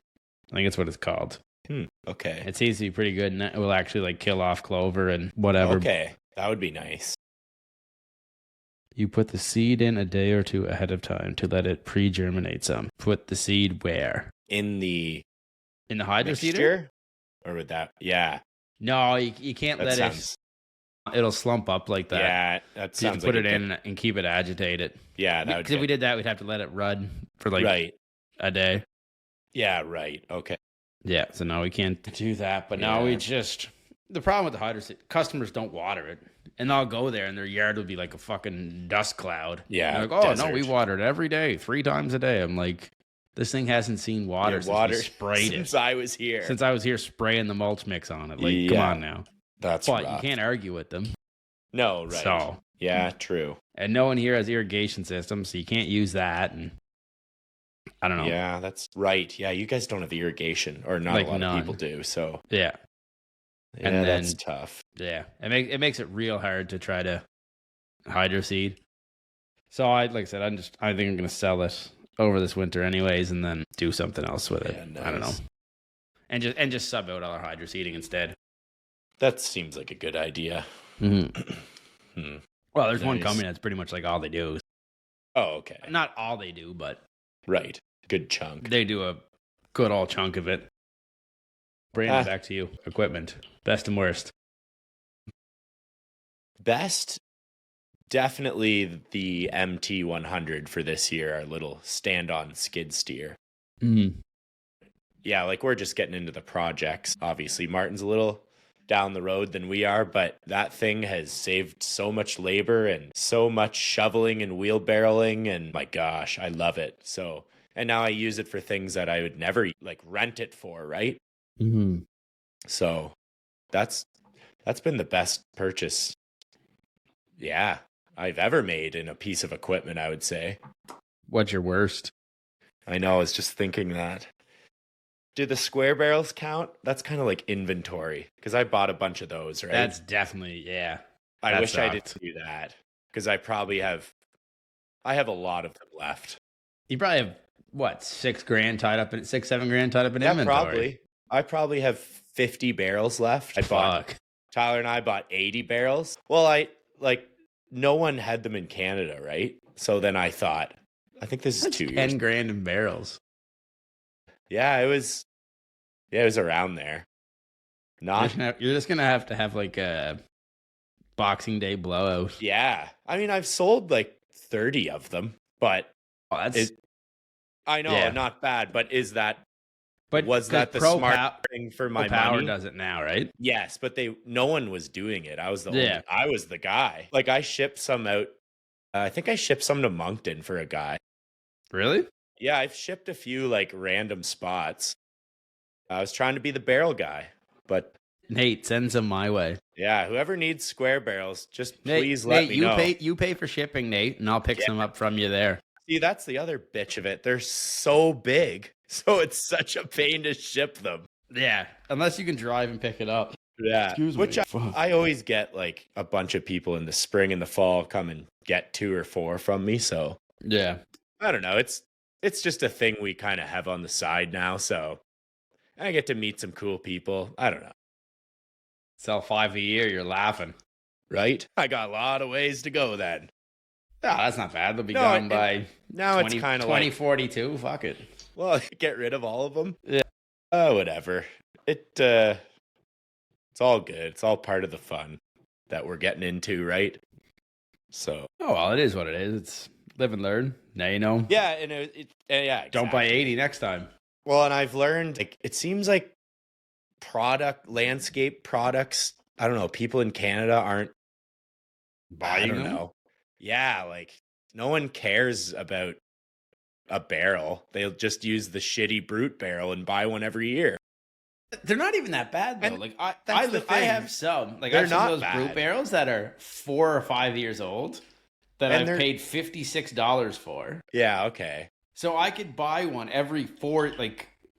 it's what it's called. Okay. It seems to be pretty good, and it will actually like kill off clover and whatever. Okay, that would be nice. You put the seed in a day or two ahead of time to let it pre-germinate some. Put the seed where? In the hydro seeder? mixture? Or would that? Yeah. No, you can't let sounds, it. It'll slump up like that. Yeah, that So you have sounds to put like it in and keep it agitated. Yeah, that would. Because if we did that, we'd have to let it run for like a day. Yeah, right. Okay. Yeah, so now we can't do that. But now we just... The problem with the hydro seeder, customers don't water it. And they'll go there and their yard will be like a fucking dust cloud. Yeah. And they're like, no, we water it every day, 3 times a day. I'm like, this thing hasn't seen water since we sprayed since it. I was here. Since I was here spraying the mulch mix on it. Like, come on now. But rough. You can't argue with them. No, right. So, yeah, true. And no one here has irrigation systems, so you can't use that. And I don't know. Yeah, that's right. Yeah, you guys don't have irrigation, or not Like a lot none. of people do. So Yeah. yeah, And that's then- tough. Yeah. It makes it real hard to try to hydro seed. So like I said, I think I'm gonna sell it over this winter anyways, and then do something else with it. Yeah, I don't know. nice. And just sub out all our hydro seeding instead. That seems like a good idea. Mm-hmm. Well, there's one Nice. company that's pretty much like all they do. Oh, okay. Not all they do, but Right. Good chunk. they do a good old chunk of it. Brandon, back to you. Equipment. Best and worst. Best, definitely the MT100 for this year, our little stand-on skid steer. Mm-hmm. Yeah, like we're just getting into the projects. Obviously, Martin's a little down the road than we are, but that thing has saved so much labor and so much shoveling and wheelbarrowing, and my gosh, I love it. So, and now I use it for things that I would never like rent it for, right? Mm-hmm. So that's been the best purchase, yeah, I've ever made in a piece of equipment, I would say. What's your worst? I know, I was just thinking that. Do the square barrels count? That's kind of like inventory, because I bought a bunch of those, right? That's definitely, yeah. I that wish I sucked. didn't do that, because I have a lot of them left. You probably have, what, $6,000 tied up in $6-7 grand tied up in Yeah, inventory? probably. I probably have 50 barrels left. Tyler and I bought 80 barrels. Well, no one had them in Canada, right? So then I thought, I think this is That's 2 years. 10 grand in barrels. Yeah, it was around there. Not, You're just gonna have to have like a Boxing Day blowout. yeah. I mean, I've sold like 30 of them, but Oh, that's Is- I know, Yeah. not bad, but was that because the Pro smart thing for my Power money? does it now, right? Yes, but no one was doing it. I was Yeah. I was the guy. Like I shipped some out. I think I shipped some to Moncton for a guy. Really? Yeah, I've shipped a few like random spots. I was trying to be the barrel guy, but Nate, send some my way. yeah, whoever needs square barrels, just Nate, please let Nate, me know. you pay for shipping, Nate, and I'll pick some up from you there. See, that's the other bitch of it. They're so big, so it's such a pain to ship them. Yeah, unless you can drive and pick it up. Yeah, Excuse me. which Fuck. I always get like a bunch of people in the spring and the fall come and get 2 or 4 from me. So Yeah. I don't know. It's just a thing we kind of have on the side now. So I get to meet some cool people. I don't know. Sell 5 a year, you're laughing. Right? I got a lot of ways to go then. Oh, that's not bad. They'll be No, gone and by Now it's kind of like, 2042. Fuck it. well, get rid of all of them. Yeah. Oh, whatever. It's all good. It's all part of the fun that we're getting into, right? So Oh, well, it is what it is. It's live and learn. Now you know. yeah, and yeah, Don't buy exactly. 80 next time. Well, and I've learned like it seems like landscape products. I don't know. People in Canada aren't Buying I don't them? know. Yeah, like no one cares about a barrel. They'll just use the shitty brute barrel and buy one every year. They're not even that bad though. And Like that's I the I thing. have some. Like They're I've some not of those brute bad. barrels that are 4 or 5 years old that And I've they're- paid $56 for. Yeah, okay. So I could buy one every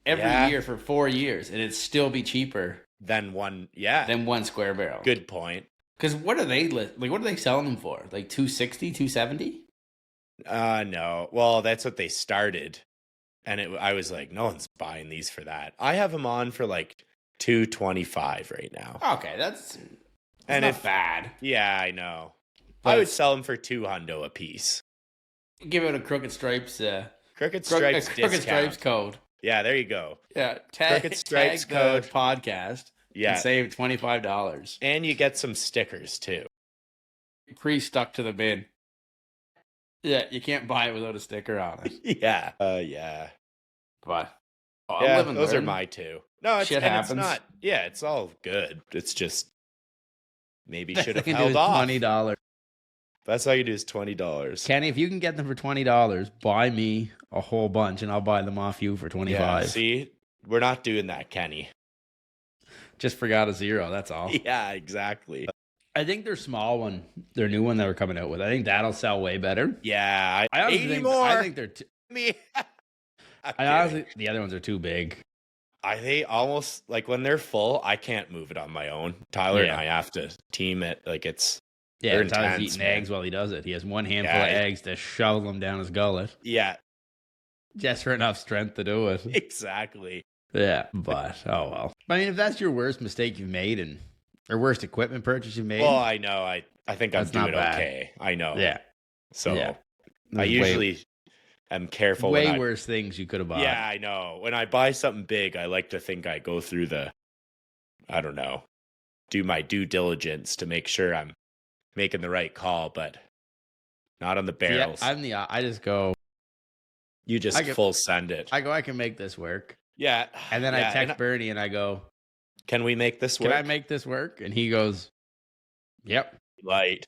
Yeah. year for 4 years, and it'd still be cheaper Then one, yeah. than one square barrel. Good point. Because what are they like? What are they selling them for? Like 260, 270? No. Well, that's what they started. And I was like, no one's buying these for that. I have them on for like $225 right now. Okay, that's And not bad. Yeah, I know. But I would sell them for $200 a piece. Give it a Crooked Stripes. Crooked Stripes Crooked discount. Stripes code. Yeah, there you go. Yeah, Crooked Stripes tag code. the podcast. Yeah. And save $25. And you get some stickers too. Pre-stuck to the bin. Yeah, you can't buy it without a sticker on it. Yeah. Yeah. But Yeah, those are my two. No, Shit it's happens. not. Yeah, it's all good. It's just maybe Best should I have can do held is off. $20. That's all you do is $20. Kenny, if you can get them for $20, buy me a whole bunch, and I'll buy them off you for $25. Yeah, see, we're not doing that, Kenny. Just forgot a zero. That's all. Yeah, exactly. I think their small one, their new one that we're coming out with, I think that'll sell way better. Yeah, I honestly 80 think, more. I think they're. Me. I honestly, the other ones are too big. They almost like when they're full, I can't move it on my own. Tyler Yeah. and I have to team it. Like Yeah, they're Tyler's intense, eating man. eggs while he does it. He has one handful Yeah, of eggs to shovel them down his gullet, yeah, just for enough strength to do it. exactly. Yeah, but oh well. I mean, if that's your worst mistake you've made or worst equipment purchase you've made, Well, I know. I think I'm That's not doing bad. okay. I know. yeah, So yeah. I usually am careful. way when I, worse things you could have bought. Yeah, I know. When I buy something big, I like to think I go through I don't know, do my due diligence to make sure I'm making the right call, but not on the barrels. Yeah, I just go. You just I get- full send it. I can make this work, Yeah. and then yeah, I text Bernie and I go, can we make this "Can work? I make this work?" And he goes, "Yep." Light.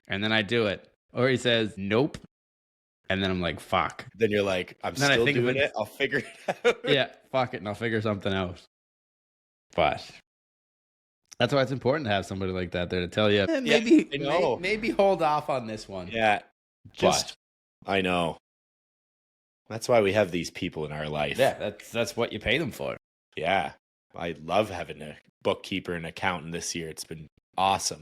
And then I do it, or he says, "Nope." And then I'm like, "Fuck." Then you're like, I'm Then I still think of doing it- it. I'll figure it out. Yeah, fuck it, and I'll figure something out. But that's why it's important to have somebody like that there to tell you. Maybe, I know. maybe hold off on this one. Yeah. Just, I know. That's why we have these people in our life. Yeah, that's what you pay them for. Yeah. I love having a bookkeeper and accountant this year. It's been awesome.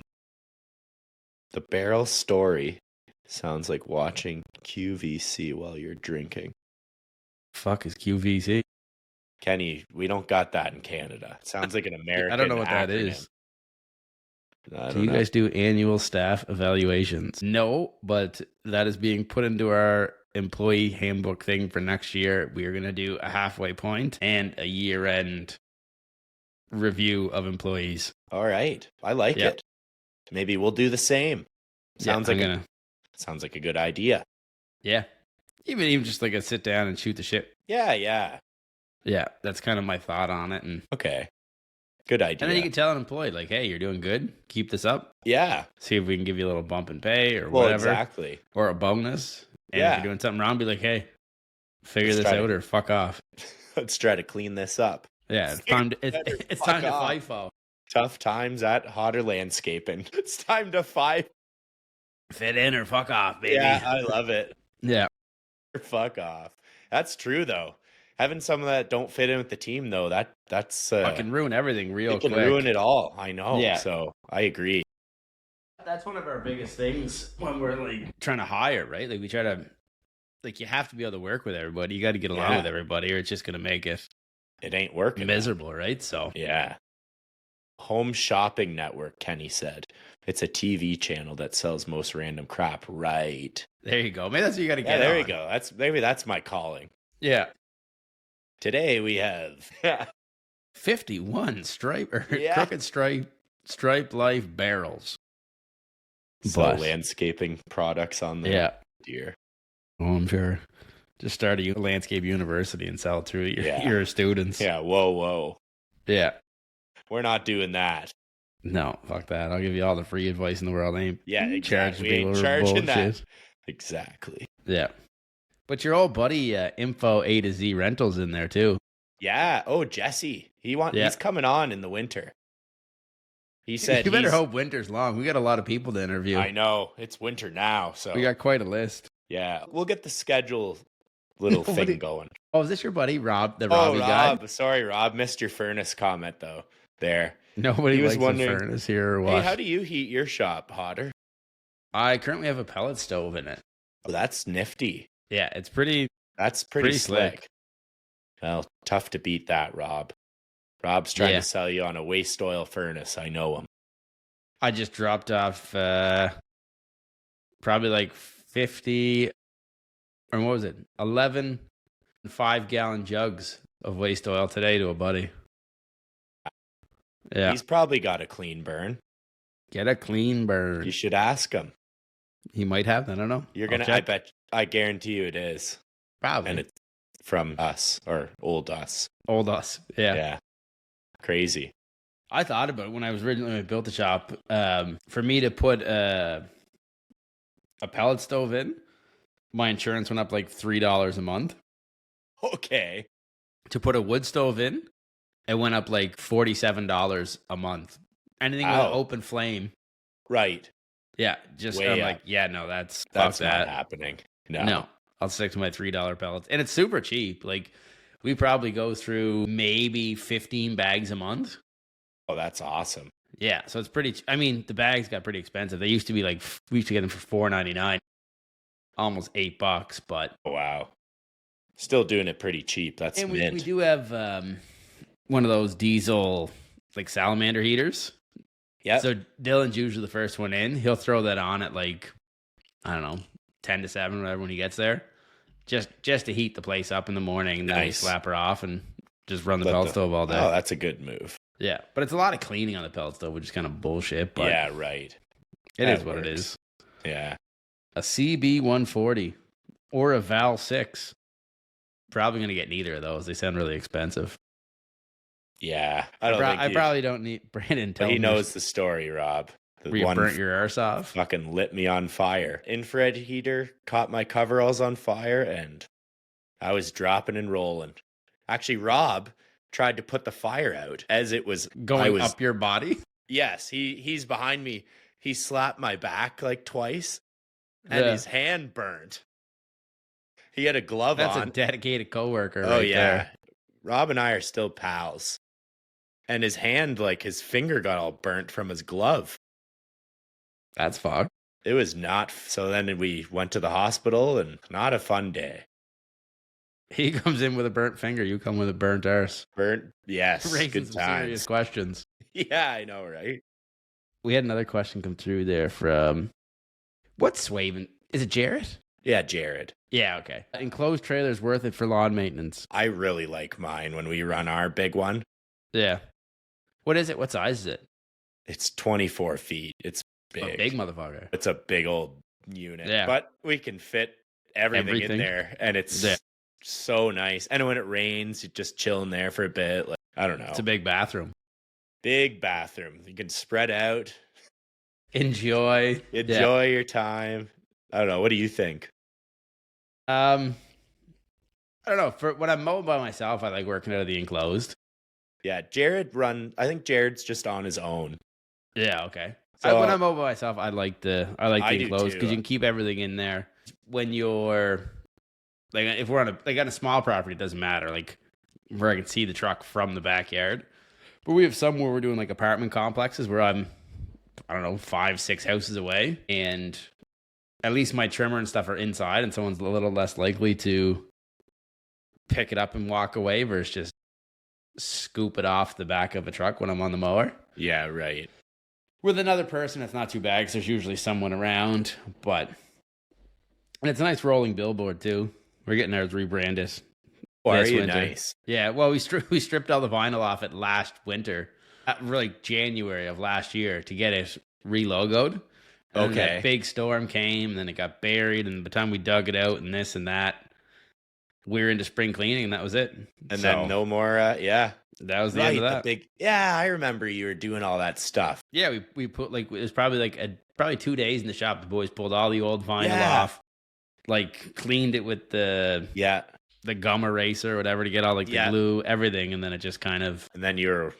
The barrel story sounds like watching QVC while you're drinking. Fuck is QVC? Kenny, we don't got that in Canada. It sounds like an American. I don't know what that acronym. is. I Do don't you know. guys do annual staff evaluations? No, but that is being put into our employee handbook thing for next year. We are going to do a halfway point and a year-end review of employees. All right. I like Yeah. it. Maybe we'll do the same. Sounds yeah, sounds like a good idea. yeah. Even just like a sit down and shoot the shit. Yeah, yeah. Yeah, that's kind of my thought on it. And Okay. Good idea. then you can tell an employee, like, hey, you're doing good. Keep this up. yeah. See if we can give you a little bump in pay or Well, whatever. exactly. Or a bonus. And Yeah. if you're doing something wrong, be like, hey, figure Let's this try out to- or fuck off. Let's try to clean this up. Yeah, it's time to, Better it's fuck time to off. FIFO. Tough times at Hotter Landscaping. It's time to fight. Fit in or fuck off, baby. Yeah, I love it. Yeah. Fuck off. That's true though. Having some that don't fit in with the team though, that's Fucking ruin everything real it can quick. ruin it all. I know. Yeah. So I agree. That's one of our biggest things when we're like trying to hire, right? Like we try to, like you have to be able to work with everybody. You got to get along Yeah. with everybody, or it's just gonna make it It ain't working. miserable, right? So Yeah. Home Shopping Network, Kenny said. It's a TV channel that sells most random crap. Right. there you go. Maybe that's what you got to Yeah, get. there on. you go. That's my calling. Yeah, Today we have 51 Yeah. crooked stripe life barrels. slow But- landscaping products on the Yeah. deer. Oh, I'm sure. Just start a landscape university and sell it through Yeah. your students. Yeah, whoa. Yeah. We're not doing that. No, fuck that. I'll give you all the free advice in the world. I ain't Yeah, exactly. charging We ain't people for charging that. bullshit. Exactly. Yeah. But your old buddy, Info A to Z Rentals in there too. Yeah. Oh, Jesse. Yeah. He's coming on in the winter. He said You better he's- hope winter's long. We got a lot of people to interview. I know. It's winter now, so We got quite a list. yeah. We'll get the schedule little What thing do you- going. Oh, is this your buddy, Rob, the Oh, Robbie guy? Rob. Sorry, Rob. Missed your furnace comment though. There. Nobody He was likes a wondering, furnace here or hey, what. how do you heat your shop hotter? I currently have a pellet stove in it. Oh, that's nifty. Yeah, it's pretty. That's pretty slick. slick. Well, tough to beat that, Rob. Rob's trying Yeah. to sell you on a waste oil furnace. I know him. I just dropped off probably like 50, or what was it? 11 5-gallon jugs of waste oil today to a buddy. Yeah. He's probably got a clean burn. Get a clean burn. You should ask him. He might have. I don't know. You're I'll gonna. check. I guarantee you it is, Probably. and it's from us or old us. Old us. Yeah. Yeah. Crazy. I thought about it when I was originally when I built the shop. For me to put a pellet stove in, my insurance went up like $3 a month. Okay. To put a wood stove in, it went up like $47 a month. Anything with Ow. an open flame. Right. Yeah. Just, Way I'm up. like, yeah, no, that's That's fuck not that. happening. No, I'll stick to my $3 pellets. And it's super cheap. Like, we probably go through maybe 15 bags a month. Oh, that's awesome. Yeah, so it's pretty. I mean, the bags got pretty expensive. They used to be like we used to get them for $4.99, almost $8. But Oh, wow. Still doing it pretty cheap. That's and mint. we do have one of those diesel like salamander heaters. Yeah. So Dylan's usually the first one in. He'll throw that on at like I don't know 10 to 7, whatever when he gets there, just to heat the place up in the morning. And then we Nice. slap her off and just run the Let pellet the- stove all day. Oh, that's a good move. Yeah, but it's a lot of cleaning on the pellet stove, which is kind of bullshit. But Yeah, right. it is that what it works. is. Yeah. A CB140 or a Val 6. Probably going to get neither of those. They sound really expensive. Yeah. I don't think I probably don't need Brandon. but he knows the story, Rob. The where you one burnt your arse off. fucking lit me on fire. Infrared heater caught my coveralls on fire, and I was dropping and rolling. Actually, Rob tried to put the fire out as it was Going up your body. Yes, he's behind me. He slapped my back like twice, and Yeah. his hand burned. He had a glove That's on. a dedicated coworker. Oh right yeah, there. Rob and I are still pals. And his hand, like his finger, got all burnt from his glove. That's fucked. It was not. So then we went to the hospital, and not a fun day. He comes in with a burnt finger. You come with a burnt arse. Burnt. Yes. Raising Good some serious times. questions. Yeah, I know, right? We had another question come through there from what's Swaven? Is it Jarrett? Yeah, Jared. Yeah, okay. Enclosed trailer's worth it for lawn maintenance. I really like mine when we run our big one. Yeah. What is it? What size is it? It's 24 feet. It's big. A big motherfucker. It's a big old unit. Yeah. But we can fit everything in there, and it's Yeah. so nice. And when it rains, you just chill in there for a bit. Like, I don't know. It's a big bathroom. Big bathroom. You can spread out, Enjoy. enjoy your time. I don't know. What do you think? I don't know. For when I'm mowing by myself, I like working out of the enclosed. Yeah, I think Jared's just on his own. Yeah, okay. So- When I'm mowing by myself, I like the I do enclosed too. because you can keep everything in there. When you're like, if we're on a small property, it doesn't matter. Like where I can see the truck from the backyard. But we have some where we're doing like apartment complexes where I don't know, 5-6 houses away, and at least my trimmer and stuff are inside, and someone's a little less likely to pick it up and walk away versus just scoop it off the back of a truck when I'm on the mower. Yeah, right. With another person, it's not too bad because there's usually someone around. And it's a nice rolling billboard too. We're getting ours rebranded. Oh, are this you winter. nice? Yeah, well, we stripped all the vinyl off it last winter, like January of last year, to get it re-logoed. And then Okay. that big storm came, and then it got buried, and by the time we dug it out and this and that, we were into spring cleaning, and that was it. And So, then no more. Yeah, that was the right. end of that. Yeah, I remember you were doing all that stuff. Yeah, we put like it was probably 2 days in the shop. The boys pulled all the old vinyl Yeah. off, like cleaned it with the Yeah, gum eraser or whatever to get all like the Yeah. glue, everything, and then it just kind of and then you're.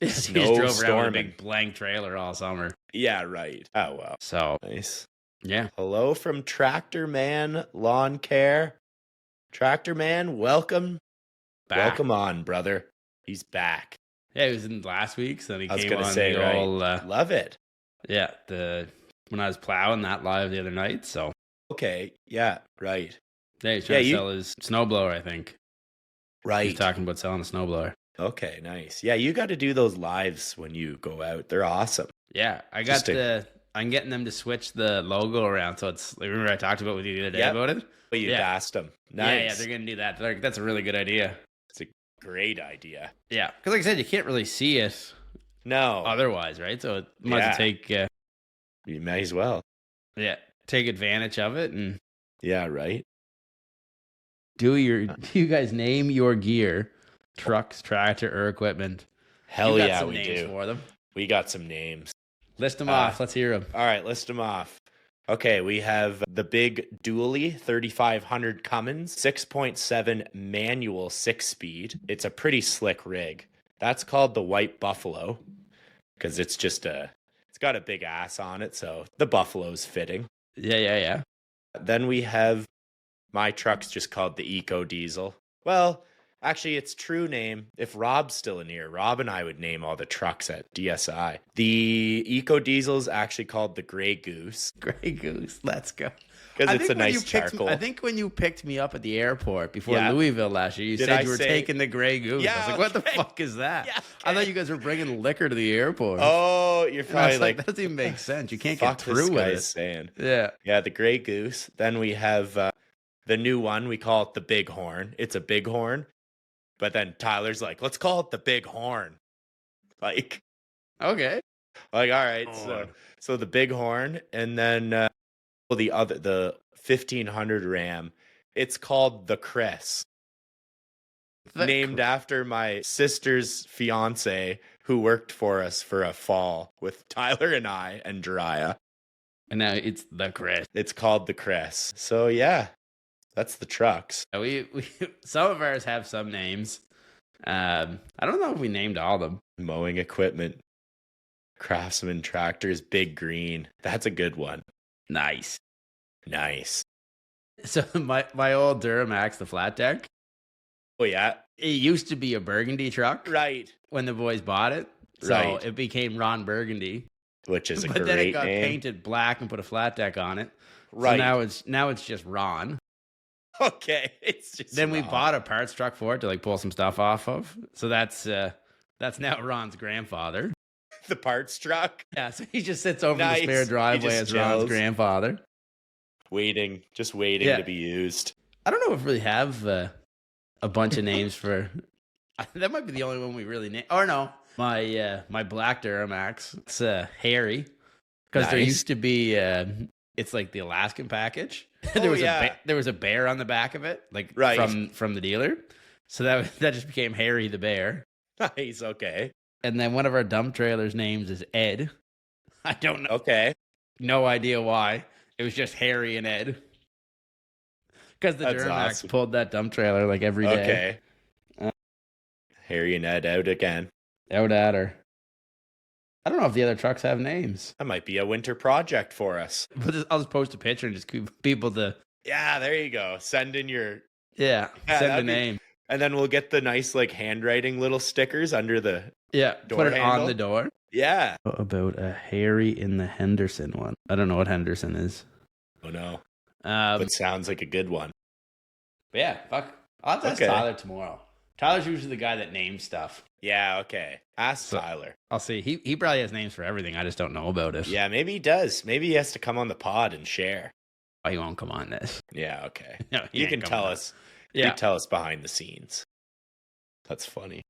he just Snow drove around with a storming. big blank trailer all summer. Yeah, right. Oh well, So nice. yeah, Hello from Tractor Man Lawn Care. Tractor Man, welcome. back. Welcome on, brother. He's back. Yeah, he was in last week, so then he I was came gonna on say, the right. old, Love it. when I was plowing that live the other night. So Okay. Yeah. Right. yeah, he's trying to you- sell his snowblower. I think Right. he's talking about selling a snowblower. Okay. Nice. Yeah, you got to do those lives when you go out. They're awesome. Yeah, I'm getting them to switch the logo around, so it's like, remember I talked about with you the other day Yep. about it. But you Yeah. asked them. Nice. Yeah, they're gonna do that. They're like, that's a really good idea. Great idea. Yeah, because like I said, you can't really see it No, otherwise, right? So it might as well take you may as well. take advantage of it and Yeah. Right. do you guys name your gear, trucks, tractor, or equipment? Hell You got yeah, some we names do. for them. We got some names. List them off. Let's hear them. All right, list them off. Okay, we have the big dually 3500 Cummins 6.7 manual 6-speed. It's a pretty slick rig. That's called the White Buffalo because it's got a big ass on it, so the buffalo's fitting. Yeah. Then we have my truck's just called the Eco Diesel. Well, actually, its true name, if Rob's still in here, Rob and I would name all the trucks at DSI. The Eco Diesel is actually called the Grey Goose Grey Goose. Let's go. because I it's a think when nice you picked- charcoal. I think when you picked me up at the airport before Yeah. Louisville last year, you Did said I you were say- taking the Grey Goose. I Yeah, was like, what the okay. fuck is that? Yeah, I thought okay. you guys were bringing liquor to the airport. Oh, you're And I probably was like, like, that doesn't even make sense. You can't fuck get this through with guy's it. saying. Yeah. Yeah, the Grey Goose. Then we have the new one. We call it the Big Horn. It's a big horn. But then Tyler's like, let's call it the Big Horn. Like, Okay. all right. Horn. So the Big Horn, and then the 1500 Ram. It's called the Chris, named after my sister's fiance who worked for us for a fall with Tyler and I and Jiraiya. And now it's the Chris. It's called the Chris. So yeah, that's the trucks. We some of ours have some names. I don't know if we named all of them. Mowing equipment, Craftsman tractors, Big Green. That's a good one. Nice. Nice. So my old Duramax, the flat deck, Oh yeah, it used to be a Burgundy truck right. when the boys bought it. So Right. it became Ron Burgundy. Which is a But great then it got name. painted black and put a flat deck on it. Right. So now it's just Ron. Okay. It's just Then we wrong. bought a parts truck for it to like pull some stuff off of. So that's now Ron's grandfather. the parts truck, Yeah, so he just sits over Nice. the spare He driveway just as Ron's chills. grandfather. waiting Yeah. to be used. I don't know if we really have a bunch of names for. That might be the only one we really name. Or no, my black Duramax. It's Harry, because there Nice. used to be. It's like the Alaskan package. Oh, there was yeah. there was a bear on the back of it, like Right. from the dealer. So that just became Harry the bear. Nice. Okay. And then one of our dump trailers' names is Ed. I don't know, Okay. no idea why. It was just Harry and Ed. Because the That's Duramax awesome. pulled that dump trailer like every day. Okay. Harry and Ed out again. Out at her. I don't know if the other trucks have names. That might be a winter project for us. But I'll just post a picture and just keep people to Yeah, there you go. Send in your, Yeah, Yeah, send a that'd be- name. and then we'll get the nice like handwriting little stickers under the. Yeah, door put it on handle. the door. Yeah. What about a Harry in the Henderson one? I don't know what Henderson is. Oh no. But But sounds like a good one. yeah, fuck. I'll have to ask Okay. Tyler tomorrow. Tyler's usually the guy that names stuff. Yeah. Okay. Ask So- Tyler. I'll see. He probably has names for everything. I just don't know about it. Yeah, maybe he does. Maybe he has to come on the pod and share. Oh, he won't come on this. Yeah. Okay. No, he You ain't can coming tell on. us. You Yeah. can tell us behind the scenes. That's funny.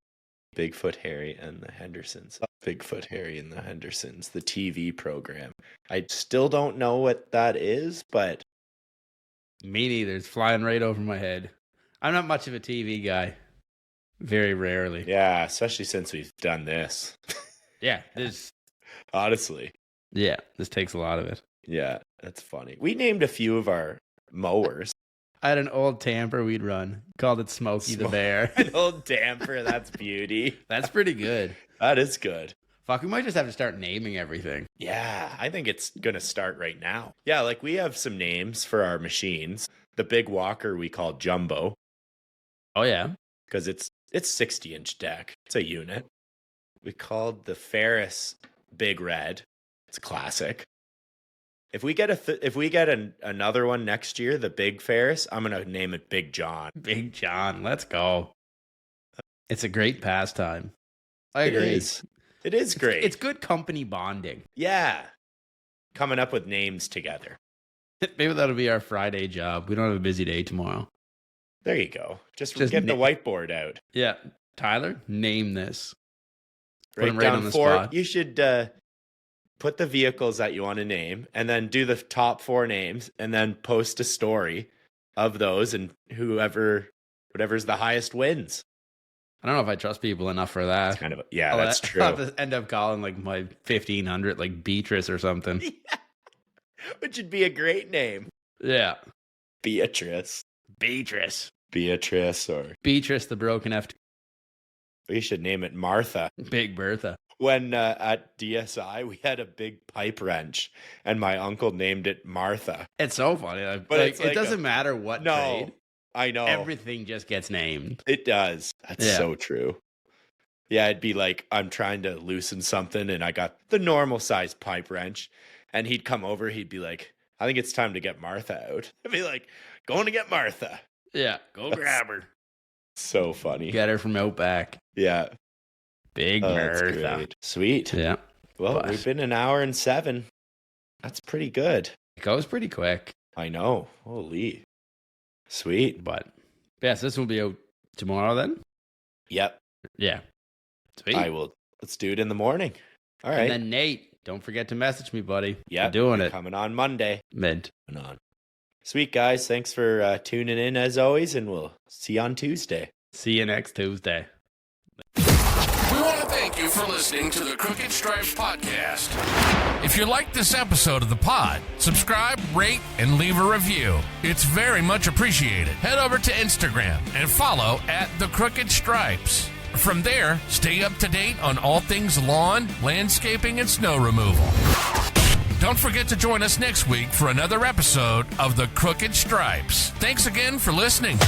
Bigfoot Harry and the Hendersons. Bigfoot Harry and the Hendersons, the TV program. I still don't know what that is, but Me neither. It's flying right over my head. I'm not much of a TV guy. Very rarely. yeah, especially since we've done this. Yeah, this Honestly. this takes a lot of it. Yeah, that's funny. We named a few of our mowers. I had an old tamper we'd run. Called it Smokey the Bear. An old damper, that's beauty. That's pretty good. That is good. Fuck, we might just have to start naming everything. Yeah, I think it's going to start right now. Yeah, like we have some names for our machines. The big walker we call Jumbo Oh yeah. because it's 60-inch deck. It's a unit. We called the Ferris Big Red. It's a classic. If we get another one next year, the Big Ferris, I'm gonna name it Big John. Big John, let's go. It's a great pastime. I agree. It is great. It's good company bonding. Yeah. Coming up with names together. Maybe that'll be our Friday job. We don't have a busy day tomorrow. There you go. Just get the whiteboard out. Yeah. Tyler, name this. Put him right on the spot. You should put the vehicles that you want to name and then do the top 4 names and then post a story of those, and whatever's the highest wins. I don't know if I trust people enough for that. That's kind of that's true. I'll have to end up calling like my 1500 like Beatrice or something. Yeah. Which would be a great name. Yeah. Beatrice or Beatrice the broken FT. We should name it Martha. Big Bertha. When at DSI, we had a big pipe wrench, and my uncle named it Martha. It's so funny. But it doesn't matter what trade. I know. Everything just gets named. It does. That's so true. Yeah, it'd be like, I'm trying to loosen something, and I got the normal size pipe wrench, and he'd come over, he'd be like, I think it's time to get Martha out. I'd be like, going to get Martha. Yeah, grab her. So funny. Get her from Outback. Yeah. Big Martha. Sweet. Yeah. Well, we've been 1 hour and 7. That's pretty good. It goes pretty quick. I know. Holy. Sweet. But yes, this will be out tomorrow then? Yep. Yeah. Sweet. I will. Let's do it in the morning. All right. And then Nate, don't forget to message me, buddy. Yeah. Doing it. Coming on Monday. Mint. Coming on. Sweet, guys. Thanks for tuning in as always, and we'll see you on Tuesday. See you next Tuesday. We want to thank you for listening to the Crooked Stripes podcast. If you like this episode of the pod, subscribe, rate, and leave a review. It's very much appreciated. Head over to Instagram and follow at the Crooked Stripes. From there, stay up to date on all things lawn, landscaping, and snow removal. Don't forget to join us next week for another episode of the Crooked Stripes. Thanks again for listening.